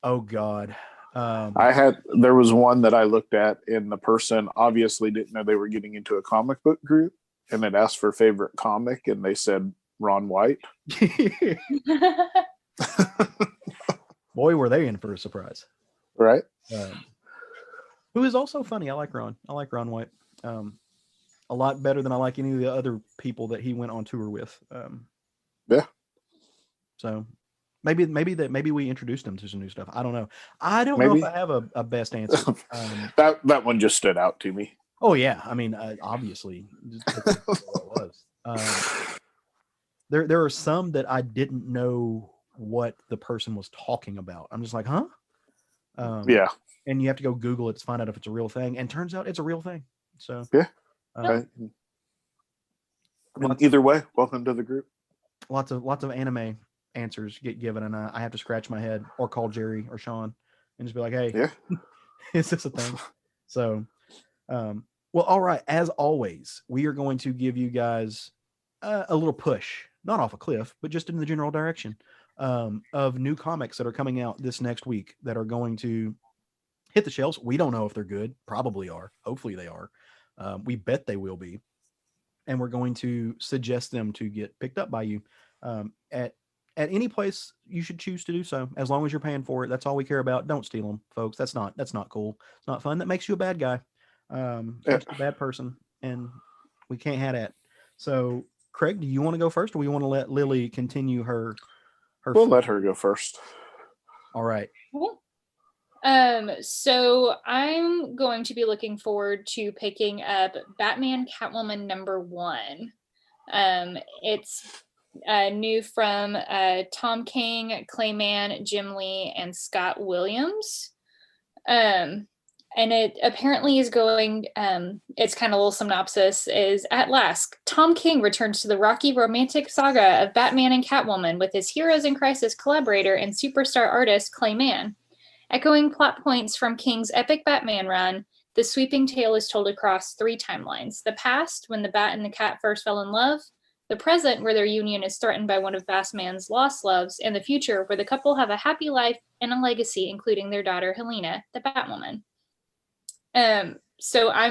Oh God. There was one that I looked at, and the person obviously didn't know they were getting into a comic book group, and it asked for favorite comic, and they said Ron White. Boy, were they in for a surprise. Right. Who is also funny. I like Ron White. A lot better than I like any of the other people that he went on tour with. Yeah. So maybe we introduced him to some new stuff. I don't know. I don't know if I have a best answer. That one just stood out to me. Oh yeah. I mean, obviously that's what it was. There are some that I didn't know what the person was talking about. I'm just like, huh? Yeah. And you have to go Google it to find out if it's a real thing. And turns out it's a real thing. So yeah. Right. Either way, welcome to the group. Lots of anime answers get given, and I have to scratch my head or call Jerry or Sean and just be like, hey, is this a thing? So, well, all right. As always, we are going to give you guys a little push, not off a cliff, but just in the general direction of new comics that are coming out this next week that are going to hit the shelves. We don't know if they're good. Probably are. Hopefully they are. We bet they will be. And we're going to suggest them to get picked up by you at any place you should choose to do so, as long as you're paying for it. That's all we care about. Don't steal them, folks. That's not cool. It's not fun. That makes you a bad guy, a bad person, and we can't have that. So, Craig, do you want to go first, or we want to let Lily continue her? We'll let her go first. All right. Cool. So I'm going to be looking forward to picking up Batman Catwoman #1. It's new from Tom King, Clayman, Jim Lee, and Scott Williams. And it apparently is going, it's kind of a little synopsis, is at last, Tom King returns to the rocky romantic saga of Batman and Catwoman with his Heroes in Crisis collaborator and superstar artist Clayman. Echoing plot points from King's epic Batman run, the sweeping tale is told across 3 timelines. The past, when the Bat and the Cat first fell in love, the present, where their union is threatened by one of Batman's lost loves, and the future, where the couple have a happy life and a legacy, including their daughter Helena, the Batwoman. So I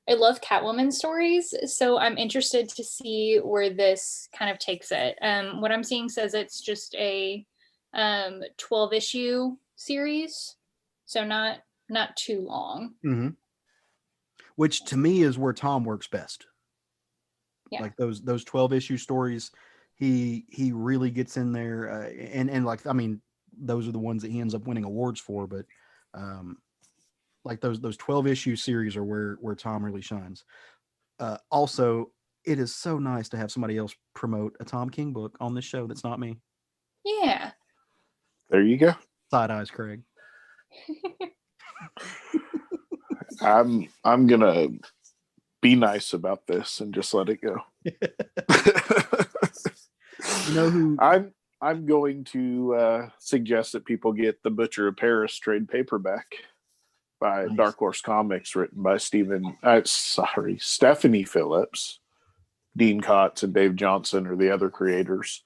love Catwoman stories, so I'm interested to see where this kind of takes it. What I'm seeing says it's just a 12-issue series, so not too long. Mm-hmm. Which to me is where Tom works best. Yeah. Like those 12-issue stories, he really gets in there, and like, I mean, those are the ones that he ends up winning awards for. But like those 12-issue series are where Tom really shines. Also, it is so nice to have somebody else promote a Tom King book on this show that's not me. Yeah. There you go. Side eyes, Craig. I'm gonna be nice about this and just let it go. You know who? I'm going to suggest that people get The Butcher of Paris trade paperback by Nice. Dark Horse Comics, written by Stephanie Phillips. Dean Kotz and Dave Johnson are the other creators.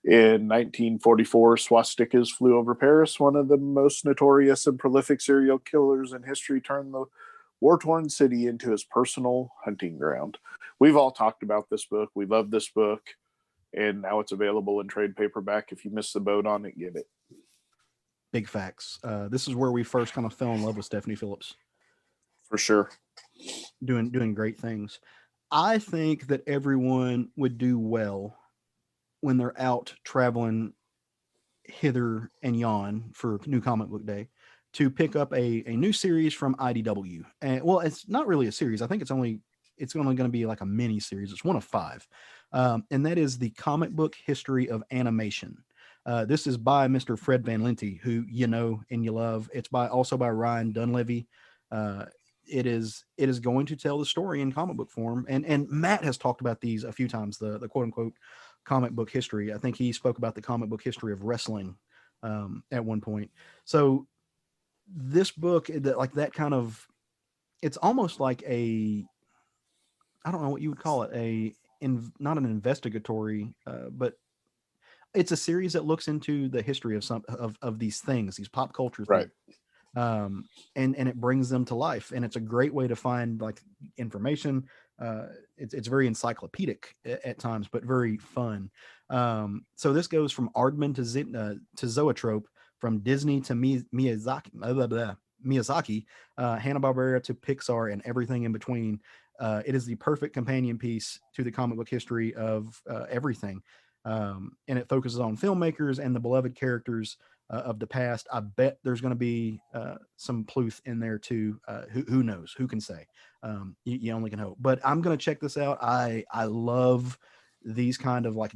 In 1944, swastikas flew over Paris. One of the most notorious and prolific serial killers in history turned the war-torn city into his personal hunting ground. We've all talked about this book. We love this book. And now it's available in trade paperback. If you missed the boat on it, get it. Big facts. This is where we first kind of fell in love with Stephanie Phillips. For sure. Doing great things. I think that everyone would do well when they're out traveling hither and yon for New Comic Book Day to pick up a new series from IDW. And well, it's not really a series. I think it's only going to be like a mini series. It's one of 5. And that is the Comic Book History of Animation. This is by Mr. Fred Van Lente, who you know and you love. It's also by Ryan Dunleavy. It is going to tell the story in comic book form, and Matt has talked about these a few times. The quote unquote comic book history. I think he spoke about the comic book history of wrestling at one point. So this book, that kind of, it's almost like I don't know what you would call it, not an investigatory, but it's a series that looks into the history of some of these things, these pop culture things. Right. And it brings them to life, and it's a great way to find like information. It's very encyclopedic at times, but very fun. So this goes from Aardman to Zoetrope, from Disney to Miyazaki, Hanna-Barbera to Pixar, and everything in between. It is the perfect companion piece to the comic book history of everything. And it focuses on filmmakers and the beloved characters of the past. I bet there's going to be some Pluth in there too. Who knows? Who can say? You only can hope. But I'm going to check this out. I love these kind of like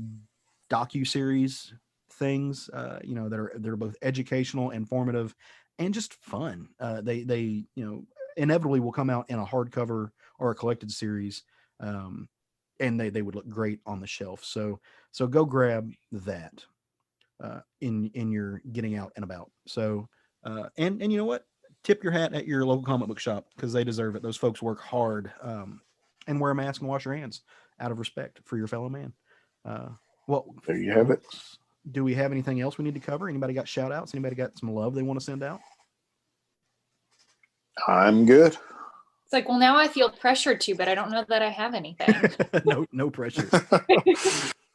docu-series things, that are both educational, informative, and just fun. They inevitably will come out in a hardcover or a collected series, and they would look great on the shelf. So go grab that in your getting out and about. So and you know what? Tip your hat at your local comic book shop, because they deserve it. Those folks work hard, and wear a mask and wash your hands out of respect for your fellow man. Well, There you have it. Do we have anything else we need to cover? Anybody got shout outs? Anybody got some love they want to send out? I'm good. It's like, well, now I feel pressured to, but I don't know that I have anything. No pressure.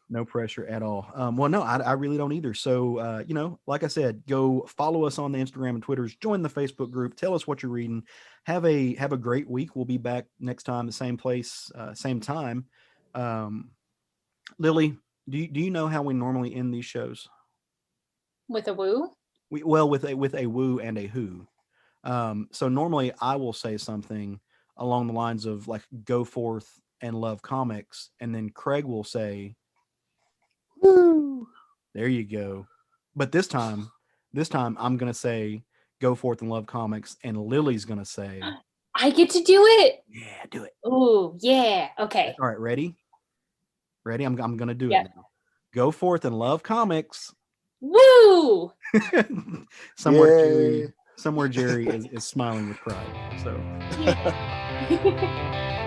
No pressure at all. Well, no, I really don't either. So, like I said, go follow us on the Instagram and Twitters, join the Facebook group, tell us what you're reading. Have a great week. We'll be back next time, the same place, same time. Lily, do you know how we normally end these shows? With a woo? With a woo and a who. So normally I will say something along the lines of like, go forth and love comics. And then Craig will say, woo, there you go. But this time I'm going to say, go forth and love comics. And Lily's going to say, I get to do it. yeah, do it. Ooh, yeah. Okay. All right. Ready? I'm going to do it now. Go forth and love comics. Woo! Somewhere Jerry is smiling with pride. So. Yeah.